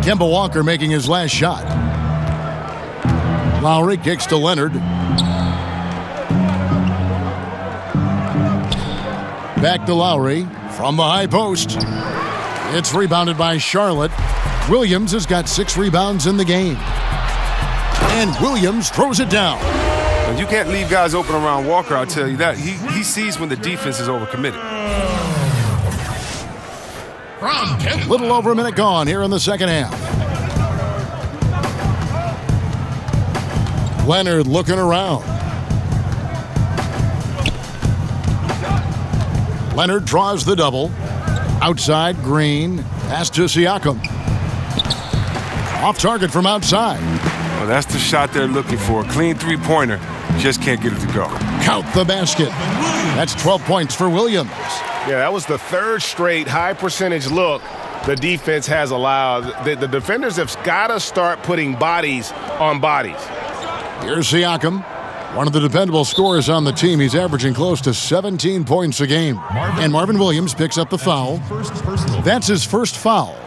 Kemba Walker making his last shot. Lowry kicks to Leonard. Back to Lowry from the high post. It's rebounded by Charlotte. Williams has got 6 rebounds in the game. And Williams throws it down. And you can't leave guys open around Walker, I'll tell you that. He sees when the defense is overcommitted. Little over a minute gone here in the second half. Leonard looking around. Leonard draws the double. Outside, Green. Pass to Siakam. Off target from outside. Well, that's the shot they're looking for. A clean three-pointer. Just can't get it to go. Count the basket. That's 12 points for Williams. Yeah, that was the 3rd straight high-percentage look the defense has allowed. The defenders have got to start putting bodies on bodies. Here's Siakam. One of the dependable scorers on the team. He's averaging close to 17 points a game. And Marvin Williams picks up the foul. That's his first foul.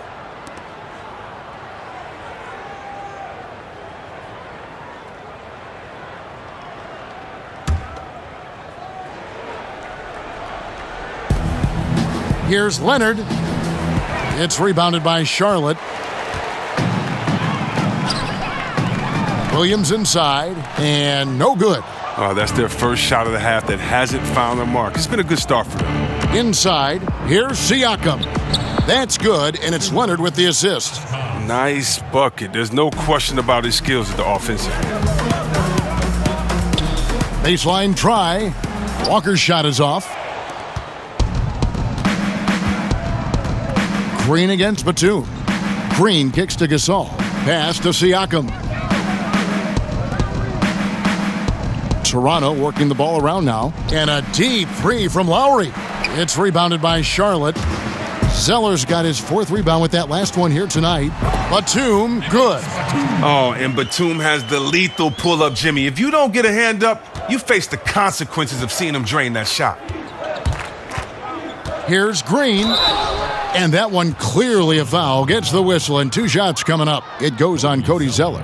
Here's Leonard. It's rebounded by Charlotte. Williams inside, and no good. Oh, that's their first shot of the half that hasn't found their mark. It's been a good start for them. Inside, here's Siakam. That's good, and it's Leonard with the assist. Nice bucket. There's no question about his skills at the offensive end. Baseline try. Walker's shot is off. Green against Batum. Green kicks to Gasol. Pass to Siakam. Toronto working the ball around now. And a deep 3 from Lowry. It's rebounded by Charlotte. Zeller's got his 4th rebound with that last one here tonight. Batum, good. Oh, and Batum has the lethal pull-up, Jimmy. If you don't get a hand up, you face the consequences of seeing him drain that shot. Here's Green. And that one clearly a foul. Gets the whistle, and 2 shots coming up. It goes on Cody Zeller.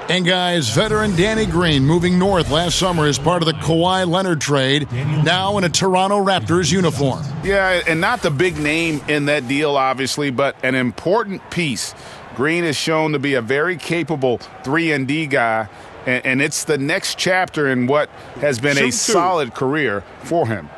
And guys, veteran Danny Green moving north last summer as part of the Kawhi Leonard trade, now in a Toronto Raptors uniform. Yeah, and not the big name in that deal, obviously, but an important piece. Green is shown to be a very capable 3-and-D guy, and it's the next chapter in what has been a solid career for him.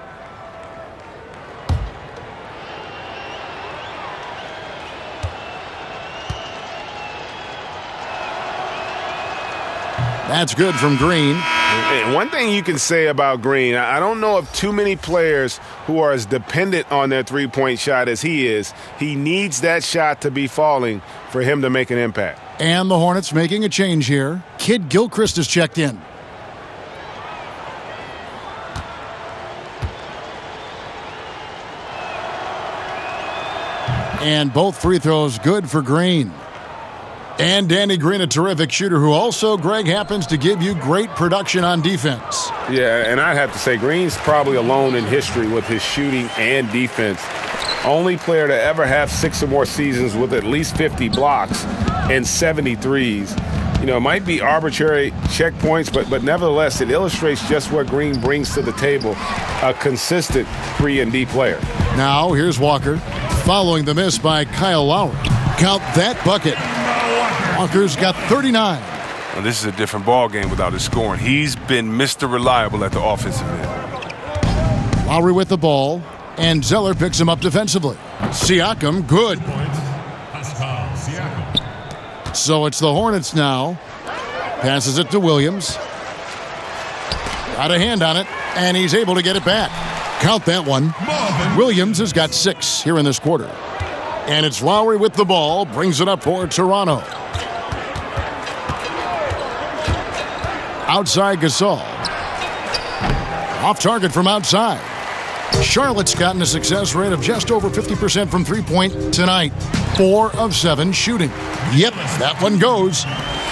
That's good from Green. And one thing you can say about Green, I don't know of too many players who are as dependent on their three-point shot as he is. He needs that shot to be falling for him to make an impact. And the Hornets making a change here. Kid Gilchrist is checked in. And both free throws good for Green. And Danny Green, a terrific shooter who also, Greg, happens to give you great production on defense. Yeah, and I'd have to say Green's probably alone in history with his shooting and defense. Only player to ever have 6 or more seasons with at least 50 blocks and 73s. You know, it might be arbitrary checkpoints, but nevertheless, it illustrates just what Green brings to the table, a consistent 3-and-D player. Now, here's Walker, following the miss by Kyle Lowry. Count that bucket. Walker's got 39. Well, this is a different ball game without his scoring. He's been Mr. Reliable at the offensive end. Lowry with the ball, and Zeller picks him up defensively. Siakam, good. So it's the Hornets now. Passes it to Williams. Got a hand on it, and he's able to get it back. Count that one. Williams has got 6 here in this quarter. And it's Lowry with the ball, brings it up for Toronto. Outside Gasol. Off target from outside. Charlotte's gotten a success rate of just over 50% from three-point tonight. 4 of 7 shooting. Yep, that one goes.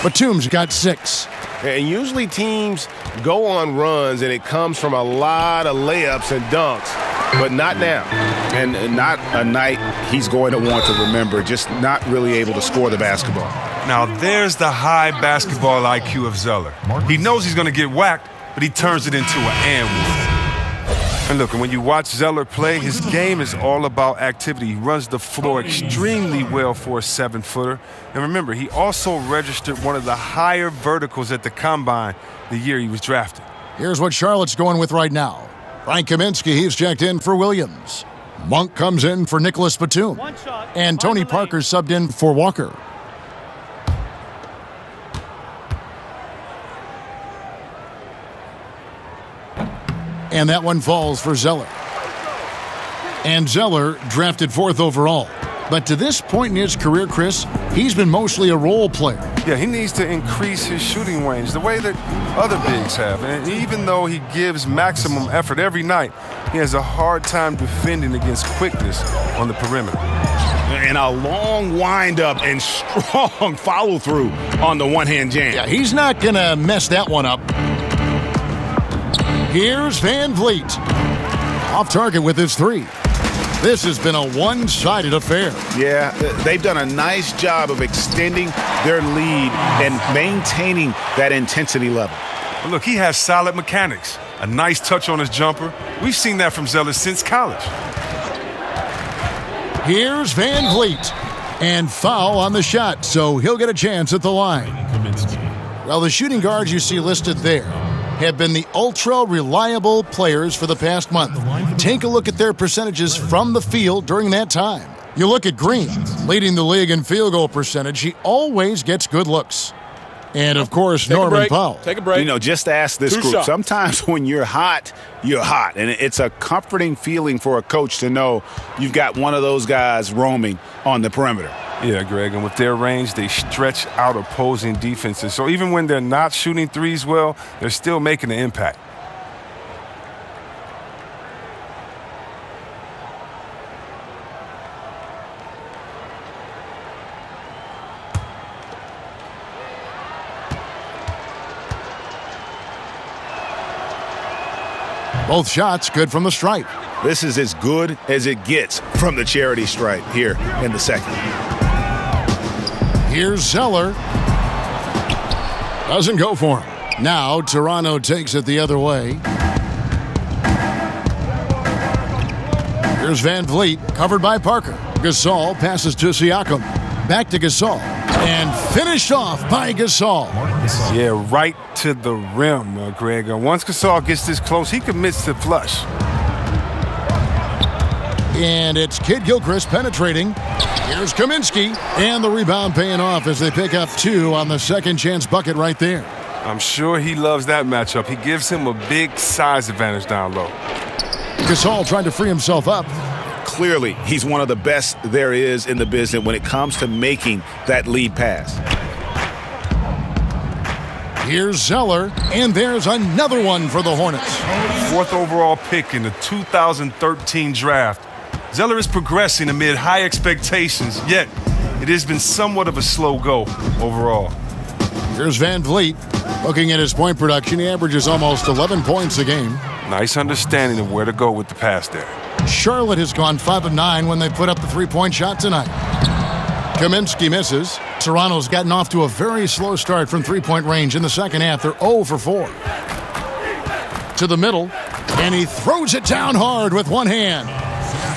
Batum's got 6. And usually teams go on runs and it comes from a lot of layups and dunks, but not now. And not a night he's going to want to remember, just not really able to score the basketball. Now there's the high basketball IQ of Zeller. He knows he's going to get whacked, but he turns it into an and one. And look, when you watch Zeller play, his game is all about activity. He runs the floor extremely well for a 7-footer. And remember, he also registered one of the higher verticals at the Combine the year he was drafted. Here's what Charlotte's going with right now. Frank Kaminsky, he's checked in for Williams. Monk comes in for Nicholas Batum. And Tony Parker subbed in for Walker. And that one falls for Zeller. And Zeller drafted 4th overall. But to this point in his career, Chris, he's been mostly a role player. Yeah, he needs to increase his shooting range the way that other bigs have. And even though he gives maximum effort every night, he has a hard time defending against quickness on the perimeter. And a long windup and strong follow-through on the one-hand jam. Yeah, he's not going to mess that one up. Here's Van Vliet. Off target with his 3. This has been a one-sided affair. Yeah, they've done a nice job of extending their lead and maintaining that intensity level. But look, he has solid mechanics. A nice touch on his jumper. We've seen that from Zeller since college. Here's Van Vliet. And foul on the shot, so he'll get a chance at the line. Well, the shooting guards you see listed there have been the ultra-reliable players for the past month. Take a look at their percentages from the field during that time. You look at Green, leading the league in field goal percentage. He always gets good looks. And, of course, Norman Powell. Take a break. You know, just ask this 2 group. shots. Sometimes when you're hot, you're hot. And it's a comforting feeling for a coach to know you've got one of those guys roaming on the perimeter. Yeah, Greg, and with their range, they stretch out opposing defenses. So even when they're not shooting threes well, they're still making an impact. Both shots good from the stripe. This is as good as it gets from the charity stripe here in the second. Here's Zeller. Doesn't go for him. Now Toronto takes it the other way. Here's Van Vliet, covered by Parker. Gasol passes to Siakam. Back to Gasol. And finished off by Gasol. Yeah, right to the rim, Greg. Once Gasol gets this close, he commits to flush. And it's Kid Gilchrist penetrating. Here's Kaminsky. And the rebound paying off as they pick up 2 on the second chance bucket right there. I'm sure he loves that matchup. He gives him a big size advantage down low. Gasol trying to free himself up. Clearly, he's one of the best there is in the business when it comes to making that lead pass. Here's Zeller, and there's another one for the Hornets. 4th overall pick in the 2013 draft. Zeller is progressing amid high expectations, yet it has been somewhat of a slow go overall. Here's Van Vliet. Looking at his point production, he averages almost 11 points a game. Nice understanding of where to go with the pass there. Charlotte has gone 5 of 9 when they put up the three-point shot tonight. Kaminsky misses. Toronto's gotten off to a very slow start from three-point range in the second half. They're 0 for 4. To the middle, and he throws it down hard with one hand.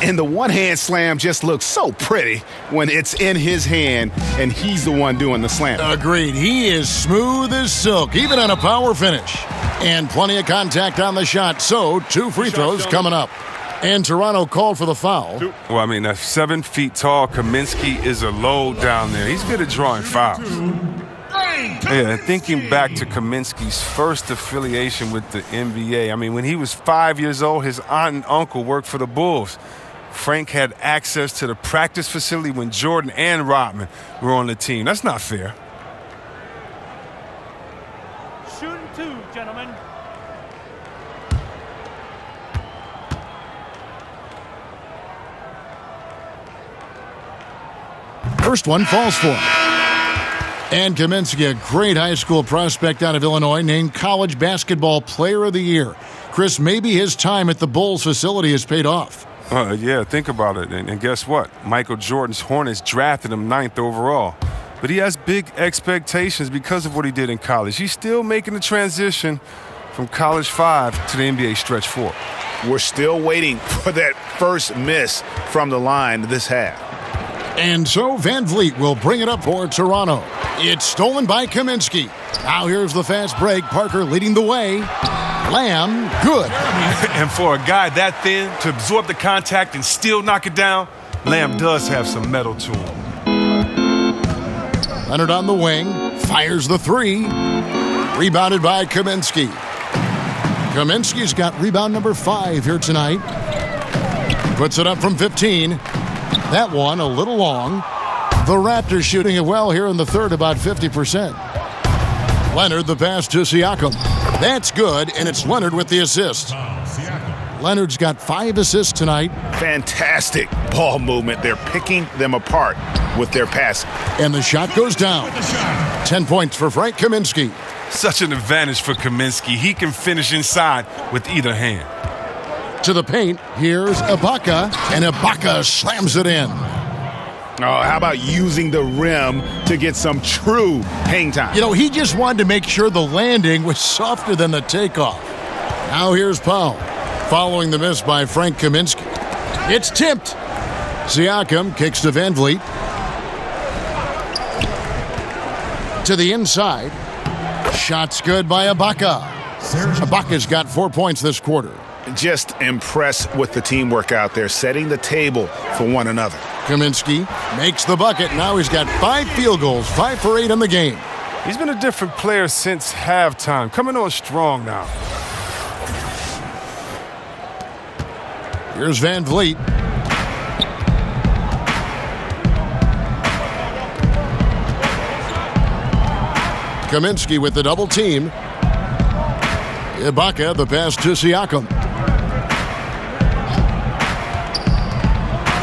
And the one-hand slam just looks so pretty when it's in his hand and he's the one doing the slam. Agreed. He is smooth as silk, even on a power finish. And plenty of contact on the shot, so 2 free throws coming up. And Toronto called for the foul. Well, I mean, at 7 feet tall, Kaminsky is a load down there. He's good at drawing fouls. Yeah, thinking back to Kaminsky's first affiliation with the NBA, I mean, when he was 5 years old, his aunt and uncle worked for the Bulls. Frank had access to the practice facility when Jordan and Rodman were on the team. That's not fair. Shooting 2, gentlemen. First one falls for him. And Kaminsky, a great high school prospect out of Illinois, named College Basketball Player of the Year. Chris, maybe his time at the Bulls facility has paid off. Yeah, think about it. And guess what? Michael Jordan's Hornets drafted him 9th overall. But he has big expectations because of what he did in college. He's still making the transition from college 5 to the NBA stretch 4. We're still waiting for that first miss from the line this half. And so Van Vliet will bring it up for Toronto. It's stolen by Kaminsky. Now here's the fast break. Parker leading the way. Lamb, good. And for a guy that thin to absorb the contact and still knock it down, Lamb does have some metal to him. Leonard on the wing, fires the 3. Rebounded by Kaminsky. Kaminsky's got rebound number 5 here tonight. Puts it up from 15. That one a little long. The Raptors shooting it well here in the third, about 50%. Leonard the pass to Siakam. That's good, and it's Leonard with the assist. Leonard's got 5 assists tonight. Fantastic ball movement. They're picking them apart with their passing. And the shot goes down. 10 points for Frank Kaminsky. Such an advantage for Kaminsky. He can finish inside with either hand. To the paint, here's Ibaka, and Ibaka slams it in. Oh, how about using the rim to get some true hang time? You know, he just wanted to make sure the landing was softer than the takeoff. Now here's Powell, following the miss by Frank Kaminsky. It's tipped. Siakam kicks to Van Vliet. To the inside. Shot's good by Ibaka. Ibaka's got 4 points this quarter. Just impressed with the teamwork out there, setting the table for one another. Kaminsky makes the bucket. Now he's got 5 field goals, 5 for 8 in the game. He's been a different player since halftime, coming on strong now. Here's Van Vliet. Kaminsky with the double team. Ibaka, the pass to Siakam.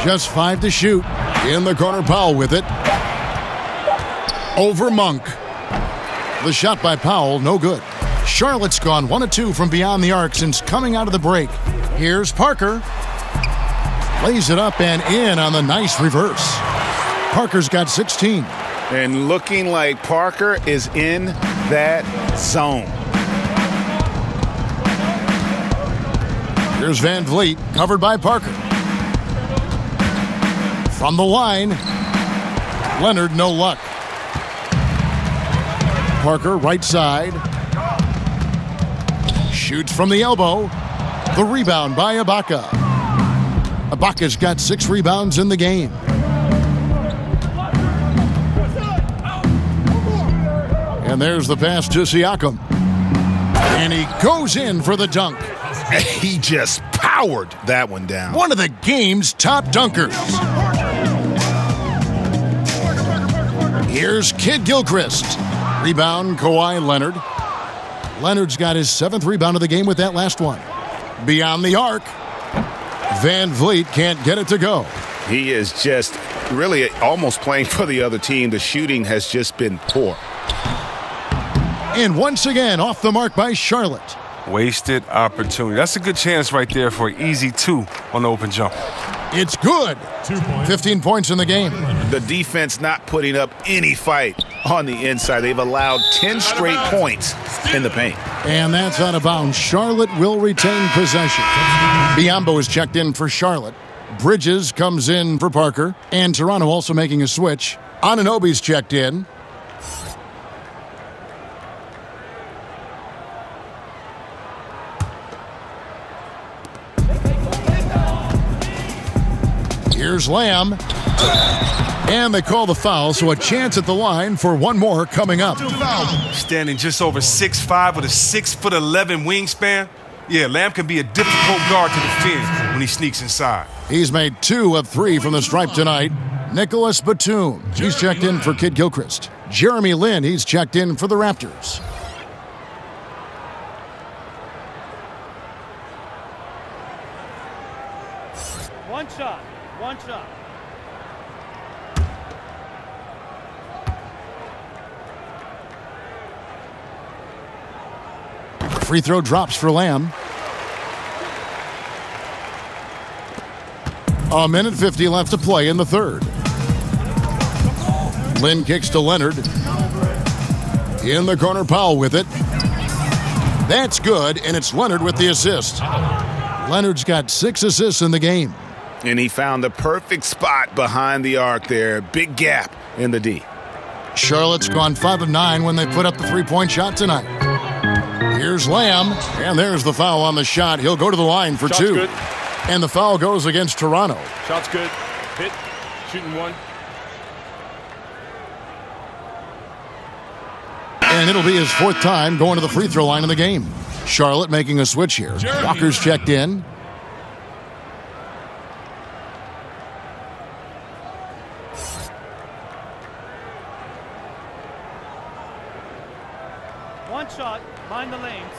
Just 5 to shoot. In the corner, Powell with it. Over Monk. The shot by Powell, no good. Charlotte's gone 1 of 2 from beyond the arc since coming out of the break. Here's Parker. Lays it up and in on the nice reverse. Parker's got 16. And looking like Parker is in that zone. Here's Van Vliet, covered by Parker. From the line, Leonard, no luck. Parker, right side. Shoots from the elbow. The rebound by Ibaka. Ibaka's got 6 rebounds in the game. And there's the pass to Siakam. And he goes in for the dunk. He just powered that one down. One of the game's top dunkers. Here's Kid Gilchrist. Rebound, Kawhi Leonard. Leonard's got his 7th rebound of the game with that last one. Beyond the arc. Van Vliet can't get it to go. He is just really almost playing for the other team. The shooting has just been poor. And once again, off the mark by Charlotte. Wasted opportunity. That's a good chance right there for an easy 2 on the open jump. It's good. 15 points in the game. The defense not putting up any fight on the inside. They've allowed 10 straight points in the paint. And that's out of bounds. Charlotte will retain possession. Biyombo is checked in for Charlotte. Bridges comes in for Parker. And Toronto also making a switch. Anunoby's checked in. Here's Lamb. And they call the foul, so a chance at the line for one more coming up. Standing just over 6'5" with a 6'11" wingspan. Yeah, Lamb can be a difficult guard to defend when he sneaks inside. He's made 2 of 3 from the stripe tonight. Nicholas Batum, he's checked in for Kid Gilchrist. Jeremy Lin, he's checked in for the Raptors. One shot. One shot. Free throw drops for Lamb. A minute 50 left to play in the third. Lynn kicks to Leonard. In the corner, Powell with it. That's good, and it's Leonard with the assist. Leonard's got 6 assists in the game. And he found the perfect spot behind the arc there. Big gap in the D. Charlotte's gone 5 of 9 when they put up the three-point shot tonight. Here's Lamb, and there's the foul on the shot. He'll go to the line for Shot's 2. Good. And the foul goes against Toronto. Shot's good. Hit. Shooting 1. And it'll be his 4th time going to the free throw line in the game. Charlotte making a switch here. Walker's checked in. One shot. Mind the lanes.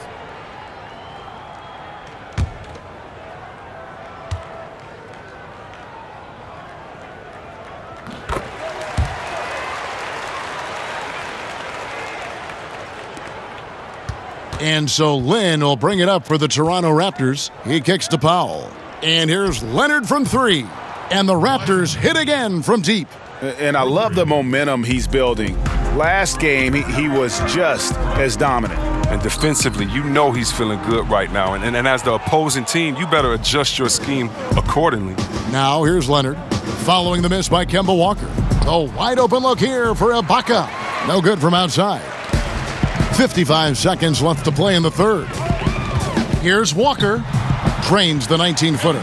And so Lynn will bring it up for the Toronto Raptors. He kicks to Powell. And here's Leonard from 3. And the Raptors hit again from deep. And I love the momentum he's building. Last game, he was just as dominant. And defensively, you know he's feeling good right now. And as the opposing team, you better adjust your scheme accordingly. Now here's Leonard. Following the miss by Kemba Walker. A wide open look here for Ibaka. No good from outside. 55 seconds left to play in the third. Here's Walker. Drains the 19-footer.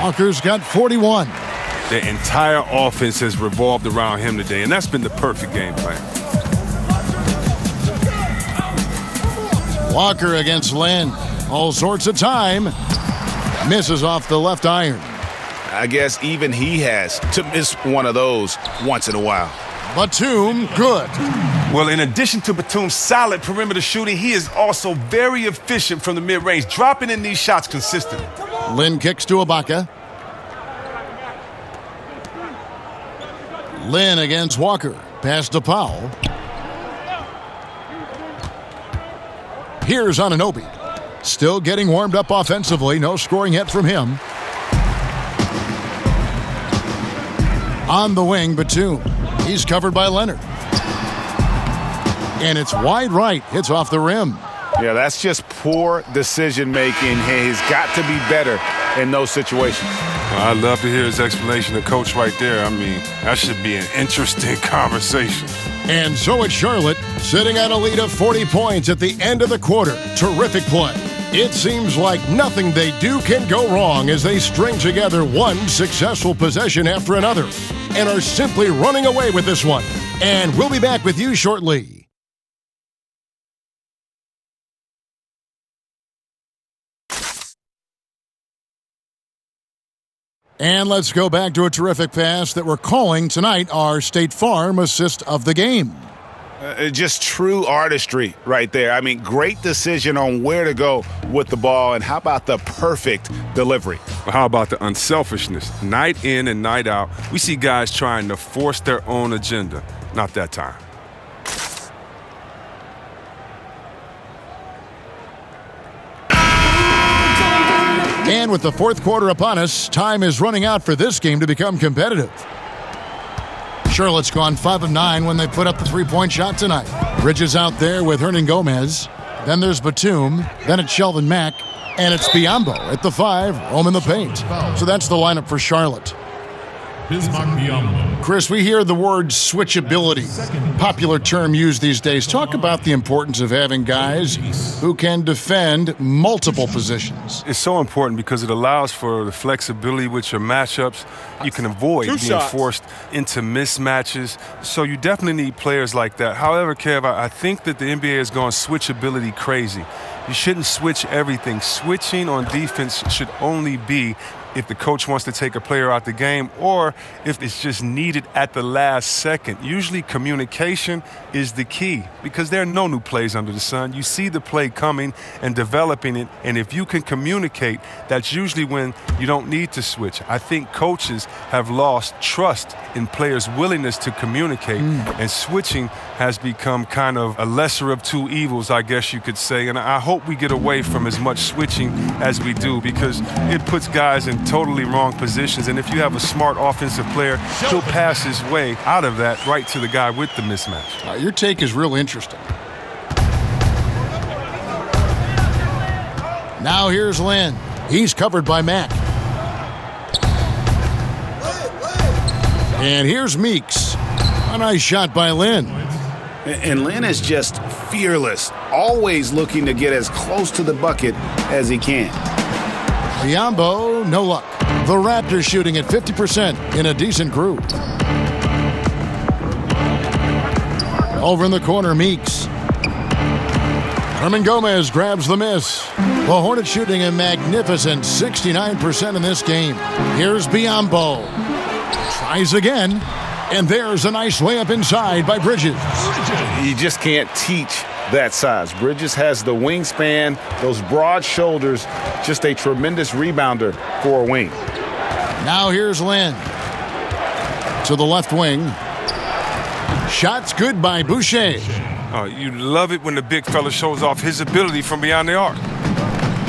Walker's got 41. The entire offense has revolved around him today, and that's been the perfect game plan. Walker against Lynn. All sorts of time. Misses off the left iron. I guess even he has to miss one of those once in a while. Batum, good. Well, in addition to Batum's solid perimeter shooting, he is also very efficient from the mid-range, dropping in these shots consistently. Lynn kicks to Ibaka. Lynn against Walker. Pass to Powell. Here's Anunoby. Still getting warmed up offensively. No scoring yet from him. On the wing, Batum. He's covered by Leonard. And it's wide right. Hits off the rim. Yeah, that's just poor decision-making. He's got to be better in those situations. Well, I'd love to hear his explanation to Coach right there. I mean, that should be an interesting conversation. And so it's Charlotte, sitting at a lead of 40 points at the end of the quarter. Terrific play. It seems like nothing they do can go wrong as they string together one successful possession after another and are simply running away with this one. And we'll be back with you shortly. And let's go back to a terrific pass that we're calling tonight our State Farm assist of the game. Just true artistry right there. I mean, great decision on where to go with the ball, and how about the perfect delivery? How about the unselfishness? Night in and night out, we see guys trying to force their own agenda. Not that time. And with the fourth quarter upon us, time is running out for this game to become competitive. Charlotte's gone 5 of 9 when they put up the three-point shot tonight. Bridges out there with Hernan-Gomez. Then there's Batum. Then it's Shelvin Mack. And it's Biyombo at the 5, home in the paint. So that's the lineup for Charlotte. Chris, we hear the word switchability, popular term used these days. Talk about the importance of having guys who can defend multiple positions. It's so important because it allows for the flexibility with your matchups. You can avoid being forced into mismatches. So you definitely need players like that. However, Kev, I think that the NBA has gone switchability crazy. You shouldn't switch everything. Switching on defense should only be if the coach wants to take a player out the game or if it's just needed at the last second. Usually communication is the key because there are no new plays under the sun. You see the play coming and developing it, and if you can communicate, that's usually when you don't need to switch. I think coaches have lost trust in players' willingness to communicate, and switching has become kind of a lesser of two evils, I guess you could say. And I hope we get away from as much switching as we do because it puts guys in totally wrong positions. And if you have a smart offensive player, he'll pass his way out of that right to the guy with the mismatch. Your take is real interesting. Now here's Lynn. He's covered by Mack. And here's Meeks. A nice shot by Lynn. And Lynn is just fearless, always looking to get as close to the bucket as he can. Biyombo, no luck. The Raptors shooting at 50% in a decent group. Over in the corner, Meeks. Hernan-Gomez grabs the miss. The Hornets shooting a magnificent 69% in this game. Here's Biyombo. Tries again. And there's a nice layup inside by Bridges. You just can't teach that size. Bridges has the wingspan, those broad shoulders, just a tremendous rebounder for a wing. Now here's Lynn. To the left wing. Shots good by Boucher. Oh, you love it when the big fella shows off his ability from beyond the arc.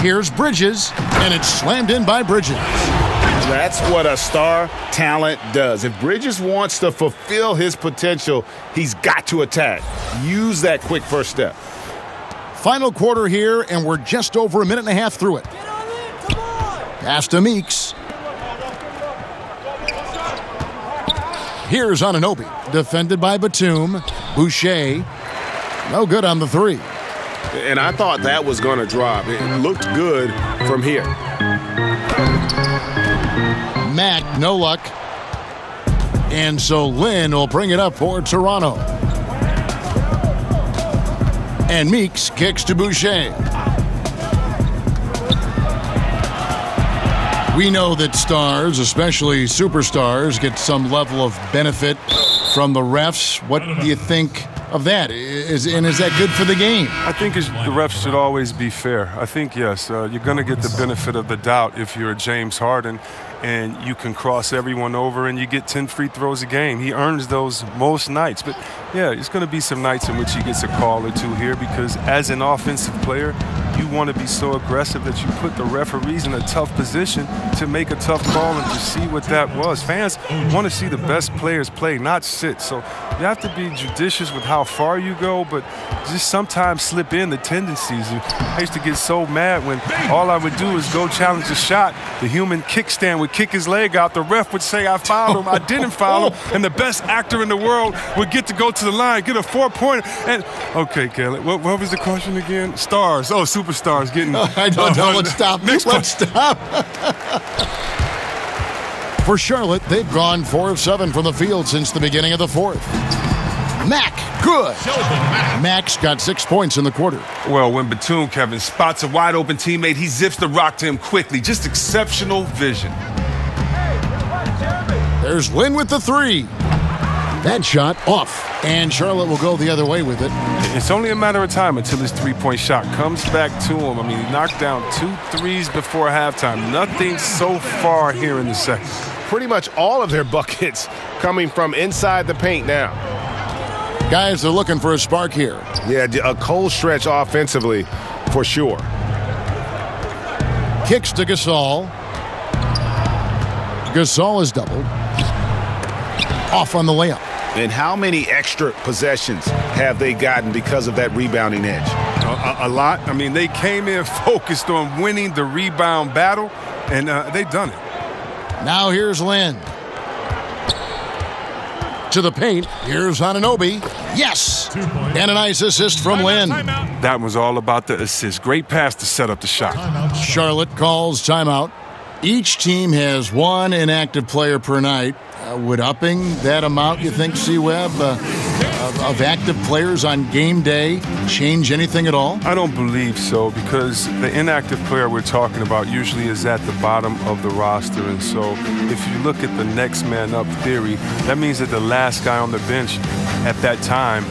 Here's Bridges, and it's slammed in by Bridges. That's what a star talent does. If Bridges wants to fulfill his potential, he's got to attack. Use that quick first step. Final quarter here, and we're just over a minute and a half through it. Pass to Meeks. Here's Anunoby, defended by Batum. Boucher, no good on the three. And I thought that was going to drop. It looked good from here. Mack, no luck. And so Lynn will bring it up for Toronto. And Meeks kicks to Boucher. We know that stars, especially superstars, get some level of benefit from the refs. What do you think of that? Is that good for the game? I think the refs should always be fair. I think, yes, you're going to get the benefit of the doubt if you're James Harden and you can cross everyone over and you get 10 free throws a game. He earns those most nights. But, yeah, it's going to be some nights in which he gets a call or two here because as an offensive player, you want to be so aggressive that you put the referees in a tough position to make a tough call and to see what that was. Fans want to see the best players play, not sit. So you have to be judicious with how far you go, but just sometimes slip in the tendencies. I used to get so mad when all I would do is go challenge a shot. The human kickstand would kick his leg out. The ref would say I fouled him. I didn't foul him. And the best actor in the world would get to go to the line, get a 4-pointer. And okay, Caleb, what was the question again? Stars. Oh, superstars getting. I don't know. Let's stop. Let's stop. For Charlotte, they've gone 4 of 7 from the field since the beginning of the fourth. Mack, good. Mack's got 6 points in the quarter. Well, when Batum, Kevin, spots a wide-open teammate, he zips the rock to him quickly. Just exceptional vision. There's Lynn with the three. That shot off. And Charlotte will go the other way with it. It's only a matter of time until his three-point shot comes back to him. I mean, he knocked down 2 threes before halftime. Nothing so far here in the second. Pretty much all of their buckets coming from inside the paint now. Guys are looking for a spark here. Yeah, a cold stretch offensively for sure. Kicks to Gasol. Gasol is doubled. Off on the layup. And how many extra possessions have they gotten because of that rebounding edge? A lot. I mean, they came in focused on winning the rebound battle, and they've done it. Now here's Lynn. To the paint. Here's Anunoby. Yes! And a nice assist from Lynn. That was all about the assist. Great pass to set up the shot. Charlotte calls timeout. Each team has one inactive player per night. Would upping that amount, you think, C-Web, of active players on game day change anything at all? I don't believe so, because the inactive player we're talking about usually is at the bottom of the roster. And so if you look at the next man up theory, that means that the last guy on the bench at that time,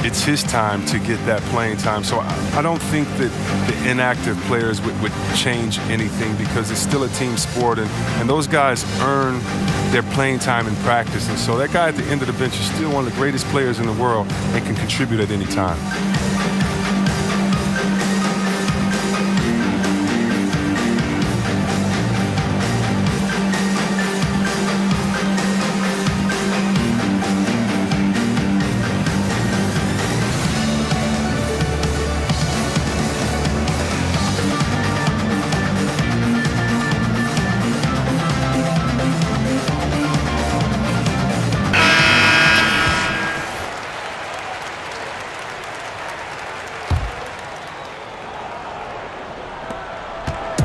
it's his time to get that playing time. So I don't think that the inactive players would change anything, because it's still a team sport, and those guys earn their playing time in practice. And so that guy at the end of the bench is still one of the greatest players in the world and can contribute at any time.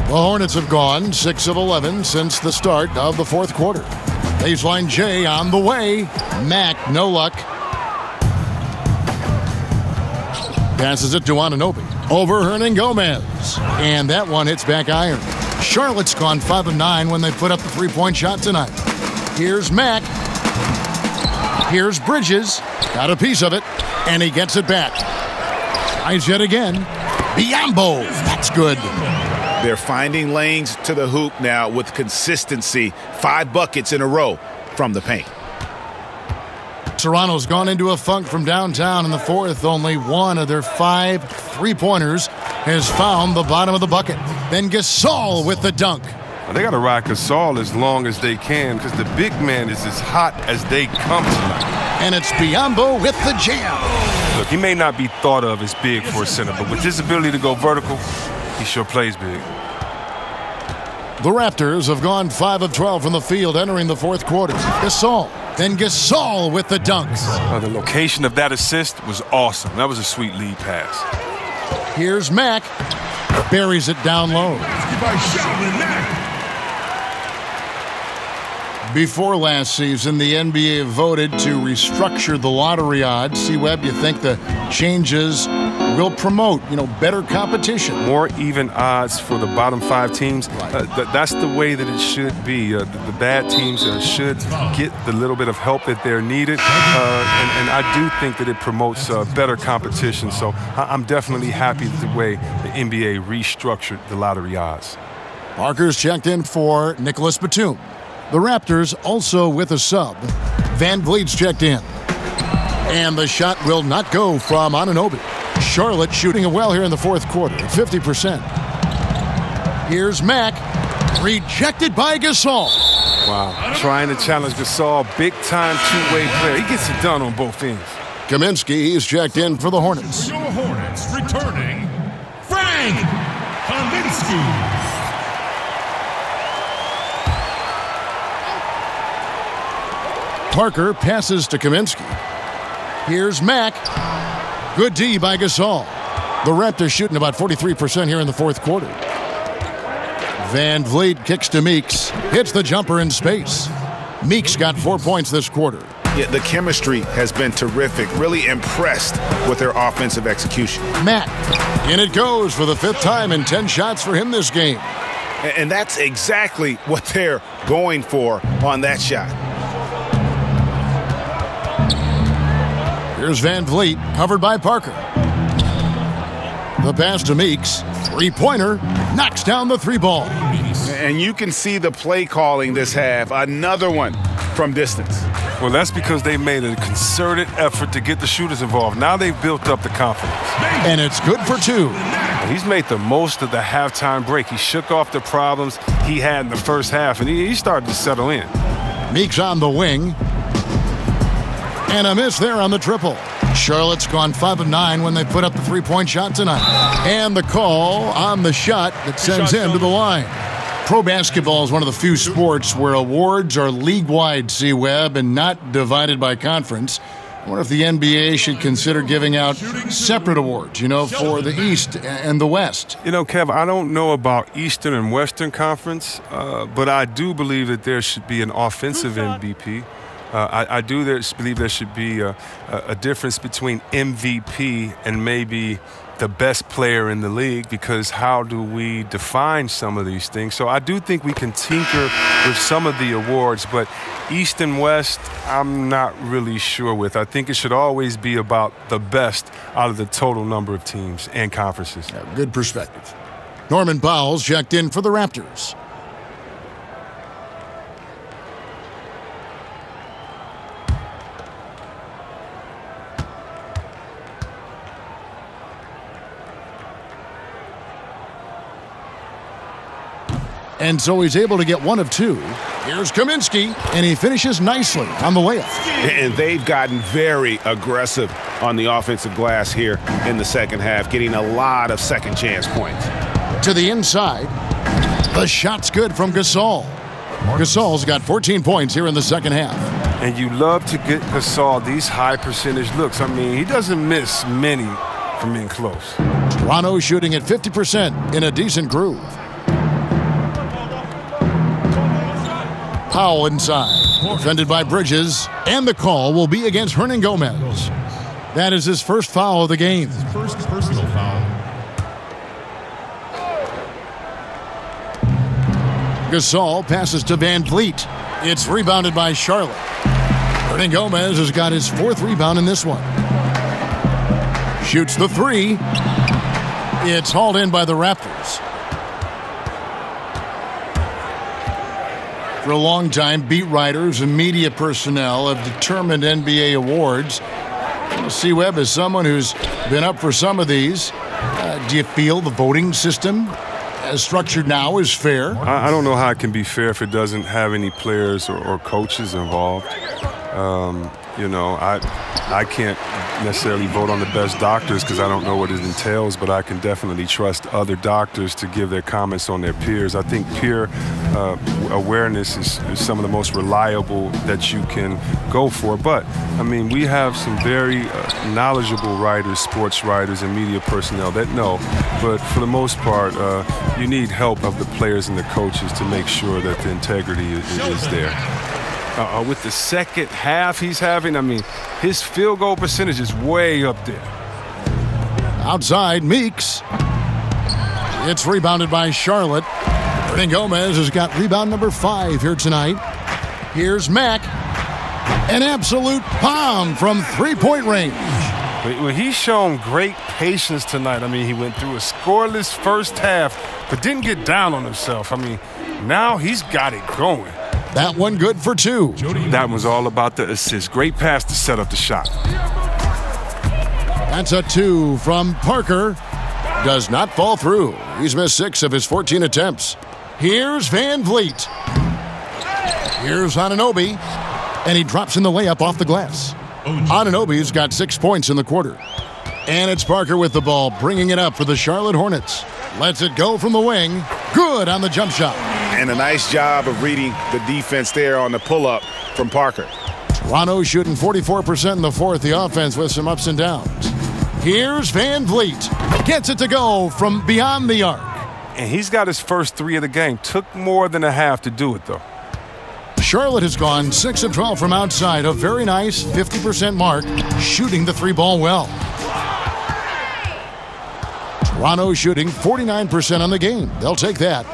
The Hornets have gone 6 of 11 since the start of the fourth quarter. Baseline J on the way. Mack, no luck. Passes it to Anunoby. Over Hernangomez. And that one hits back iron. Charlotte's gone 5 of 9 when they put up the three-point shot tonight. Here's Mack. Here's Bridges. Got a piece of it. And he gets it back. Tries yet again. Biyombo. That's good. They're finding lanes to the hoop now with consistency. 5 buckets in a row from the paint. Toronto's gone into a funk from downtown in the fourth. Only one of their 5 three-pointers has found the bottom of the bucket. Then Gasol with the dunk. Well, they got to ride Gasol as long as they can, because the big man is as hot as they come tonight. And it's Biyombo with the jam. Look, he may not be thought of as big for a center, but with his ability to go vertical, he sure plays big. The Raptors have gone 5 of 12 from the field entering the fourth quarter. Gasol. Then Gasol with the dunks. The location of that assist was awesome. That was a sweet lead pass. Here's Mack. Buries it down low. Before last season, the NBA voted to restructure the lottery odds. C-Web, you think the changes will promote, better competition? More even odds for the bottom 5 teams. That's the way that it should be. The bad teams should get the little bit of help that they're needed. And I do think that it promotes better competition. So I'm definitely happy with the way the NBA restructured the lottery odds. Parker's checked in for Nicholas Batum. The Raptors also with a sub. Van Vliet's checked in. And the shot will not go from Anunoby. Charlotte shooting it well here in the fourth quarter, 50%. Here's Mack. Rejected by Gasol. Wow. Trying to challenge Gasol. Big-time two-way player. He gets it done on both ends. Kaminsky is checked in for the Hornets. For your Hornets, returning, Frank Kaminsky. Parker passes to Kaminsky. Here's Mack. Good D by Gasol. The Raptors shooting about 43% here in the fourth quarter. Van Vliet kicks to Meeks. Hits the jumper in space. Meeks got 4 points this quarter. Yeah, the chemistry has been terrific. Really impressed with their offensive execution. Mack. In it goes for the 5th time and 10 shots for him this game. And that's exactly what they're going for on that shot. Here's Van Vliet, covered by Parker. The pass to Meeks. Three-pointer. Knocks down the three ball. And you can see the play calling this half. Another one from distance. Well, that's because they made a concerted effort to get the shooters involved. Now they've built up the confidence. And it's good for two. He's made the most of the halftime break. He shook off the problems he had in the first half, and he started to settle in. Meeks on the wing. And a miss there on the triple. Charlotte's gone 5 of 9 when they put up the three-point shot tonight. And the call on the shot that sends him to the line. Pro basketball is one of the few sports where awards are league-wide, C-Web, and not divided by conference. I wonder if the NBA should consider giving out separate awards, for the East and the West. Kev, I don't know about Eastern and Western Conference, but I do believe that there should be an offensive MVP. I do believe there should be a difference between MVP and maybe the best player in the league, because how do we define some of these things? So I do think we can tinker with some of the awards, but East and West, I'm not really sure with. I think it should always be about the best out of the total number of teams and conferences. Yeah, good perspective. Norman Powell's checked in for the Raptors. And so he's able to get 1 of 2. Here's Kaminsky, and he finishes nicely on the layup. And they've gotten very aggressive on the offensive glass here in the second half, getting a lot of second chance points. To the inside, the shot's good from Gasol. Gasol's got 14 points here in the second half. And you love to get Gasol these high percentage looks. I mean, he doesn't miss many from being close. Toronto shooting at 50% in a decent groove. Powell inside, defended by Bridges, and the call will be against Hernangomez. That is his first foul of the game. First personal foul. Gasol passes to Van Vliet. It's rebounded by Charlotte. Hernangomez has got his 4th rebound in this one. Shoots the 3. It's hauled in by the Raptors. For a long time, beat writers and media personnel have determined NBA awards. C-Web, as someone who's been up for some of these, do you feel the voting system as structured now is fair? I don't know how it can be fair if it doesn't have any players or coaches involved. I can't necessarily vote on the best doctors because I don't know what it entails, but I can definitely trust other doctors to give their comments on their peers. I think peer awareness is some of the most reliable that you can go for. But, we have some very knowledgeable writers, sports writers, and media personnel that know. But for the most part, you need help of the players and the coaches to make sure that the integrity is there. With the second half he's having, his field goal percentage is way up there. Outside, Meeks. It's rebounded by Charlotte. Hernangomez has got rebound number 5 here tonight. Here's Mack. An absolute bomb from three-point range. Well, he's shown great patience tonight. He went through a scoreless first half, but didn't get down on himself. Now he's got it going. That one good for 2. That was all about the assist. Great pass to set up the shot. That's a 2 from Parker. Does not fall through. He's missed 6 of his 14 attempts. Here's Van Vliet. Here's Anunoby. And he drops in the layup off the glass. Anunoby's got 6 points in the quarter. And it's Parker with the ball, bringing it up for the Charlotte Hornets. Lets it go from the wing. Good on the jump shot. And a nice job of reading the defense there on the pull-up from Parker. Toronto shooting 44% in the 4th. The offense with some ups and downs. Here's Van Vliet. Gets it to go from beyond the arc. And he's got his first 3 of the game. Took more than a half to do it, though. Charlotte has gone 6 of 12 from outside. A very nice 50% mark, shooting the 3-ball well. Toronto shooting 49% on the game. They'll take that.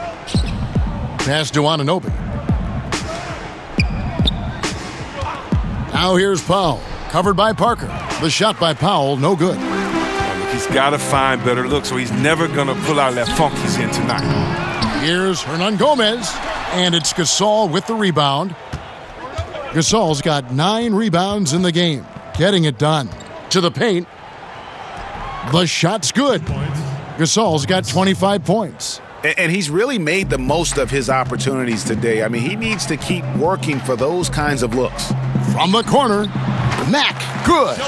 Pass to Anunoby. Now here's Powell. Covered by Parker. The shot by Powell, no good. He's got to find better looks, so he's never going to pull out that funk he's in tonight. Here's Hernan Gomez, and it's Gasol with the rebound. Gasol's got 9 rebounds in the game, getting it done. To the paint. The shot's good. Gasol's got 25 points. And he's really made the most of his opportunities today. I mean, he needs to keep working for those kinds of looks. From the corner, Mack, good.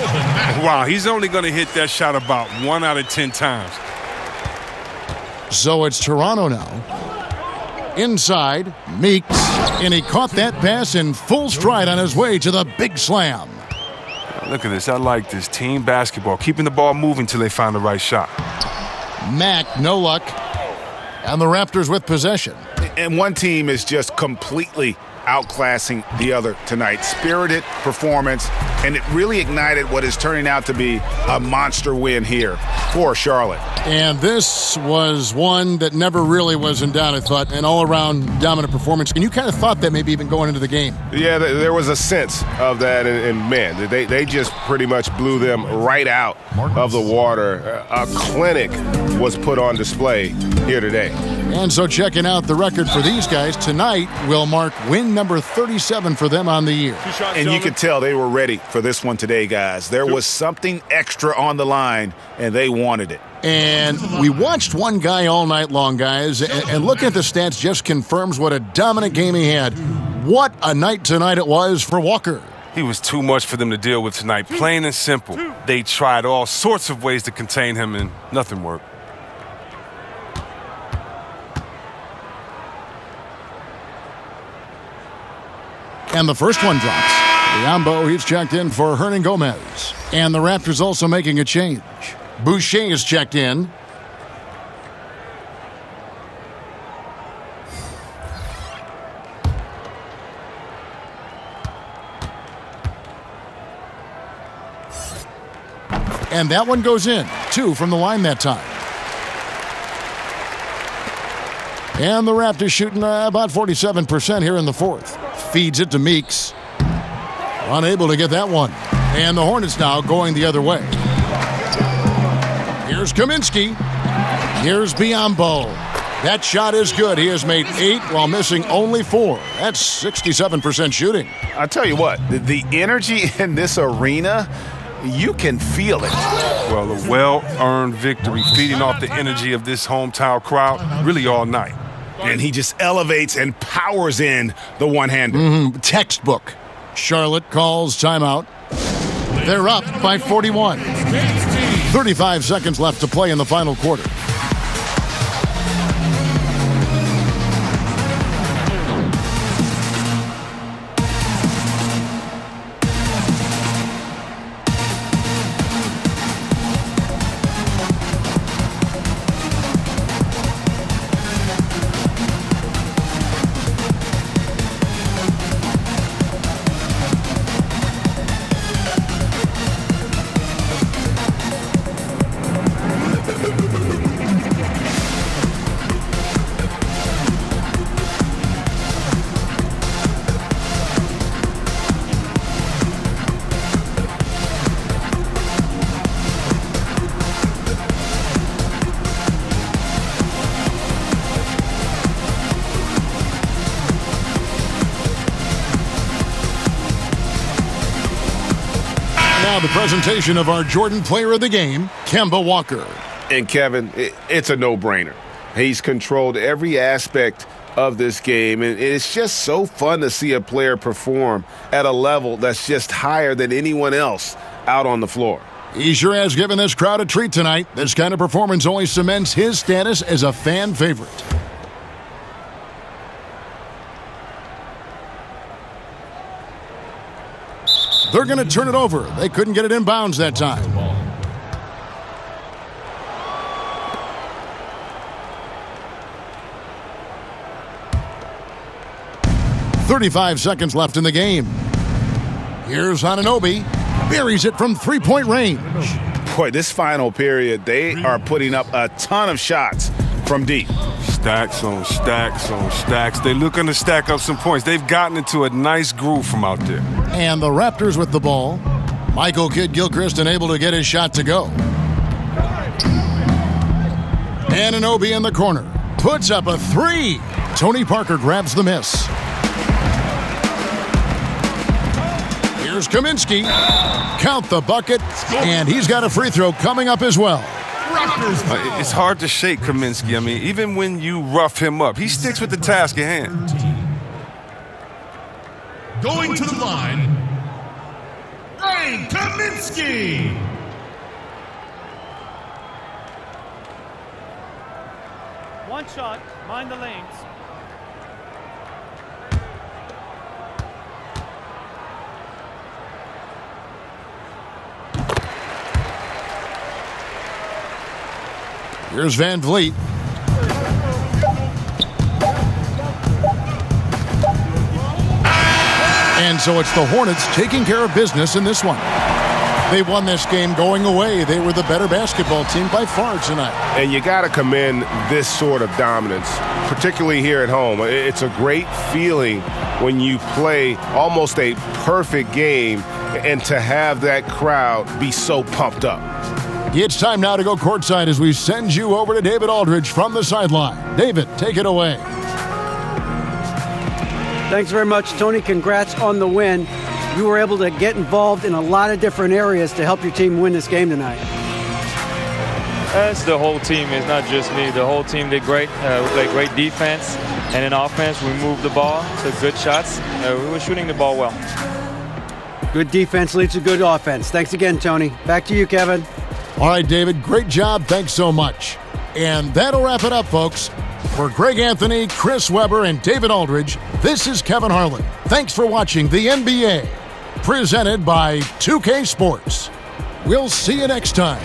Wow, he's only going to hit that shot about 1 out of 10 times. So it's Toronto now. Inside, Meeks, and he caught that pass in full stride on his way to the big slam. Look at this. I like this. Team basketball, keeping the ball moving till they find the right shot. Mack, no luck. And the Raptors with possession. And one team is just completely outclassing the other tonight. Spirited performance, and it really ignited what is turning out to be a monster win here for Charlotte. And this was one that never really was in doubt, I thought, an all-around dominant performance. And you kind of thought that maybe even going into the game. Yeah, there was a sense of that, and man, they just pretty much blew them right out of the water. A clinic was put on display here today. And so checking out the record for these guys, tonight will mark win number 37 for them on the year. And you could tell they were ready for this one today, guys. There was something extra on the line, and they wanted it. And we watched one guy all night long, guys, and looking at the stats just confirms what a dominant game he had. What a night tonight it was for Walker. He was too much for them to deal with tonight, plain and simple. They tried all sorts of ways to contain him, and nothing worked. And the first one drops. Biombo, he's checked in for Hernan Gomez. And the Raptors also making a change. Boucher is checked in. And that one goes in. 2 from the line that time. And the Raptors shooting about 47% here in the fourth. Feeds it to Meeks. Unable to get that one. And the Hornets now going the other way. Here's Kaminsky. Here's Biombo. That shot is good. He has made 8 while missing only 4. That's 67% shooting. I'll tell you what, the energy in this arena, you can feel it. Well, a well-earned victory, feeding off the energy of this hometown crowd really all night. And he just elevates and powers in the one-hander. Textbook. Charlotte calls timeout. They're up by 41. 35 seconds left to play in the final quarter. Now the presentation of our Jordan Player of the Game, Kemba Walker. And Kevin, it's a no-brainer. He's controlled every aspect of this game, and it's just so fun to see a player perform at a level that's just higher than anyone else out on the floor. He sure has given this crowd a treat tonight. This kind of performance only cements his status as a fan favorite. They're going to turn it over. They couldn't get it in bounds that time. .35 seconds left in the game. Here's Anunoby. Buries it from three-point range. Boy, this final period, they are putting up a ton of shots from deep. Stacks on stacks on stacks. They're looking to stack up some points. They've gotten into a nice groove from out there. And the Raptors with the ball. Michael Kidd-Gilchrist unable to get his shot to go. Anunoby in the corner. Puts up a three. Tony Parker grabs the miss. Here's Kaminsky. Count the bucket. And he's got a free throw coming up as well. It's hard to shake Kaminsky. I mean, even when you rough him up, he sticks with the task at hand. Going to the line, Frank Kaminsky. One shot, mind the lanes. Here's Van Vliet. And so it's the Hornets taking care of business in this one. They won this game going away. They were the better basketball team by far tonight. And you got to commend this sort of dominance, particularly here at home. It's a great feeling when you play almost a perfect game and to have that crowd be so pumped up. It's time now to go courtside as we send you over to David Aldridge from the sideline. David, take it away. Thanks very much, Tony. Congrats on the win. You were able to get involved in a lot of different areas to help your team win this game tonight. It's the whole team. It's not just me. The whole team did great. We played great defense. And in offense, we moved the ball, took good shots. We were shooting the ball well. Good defense leads to good offense. Thanks again, Tony. Back to you, Kevin. All right, David, great job. Thanks so much. And that'll wrap it up, folks. For Greg Anthony, Chris Webber, and David Aldridge, this is Kevin Harlan. Thanks for watching the NBA, presented by 2K Sports. We'll see you next time.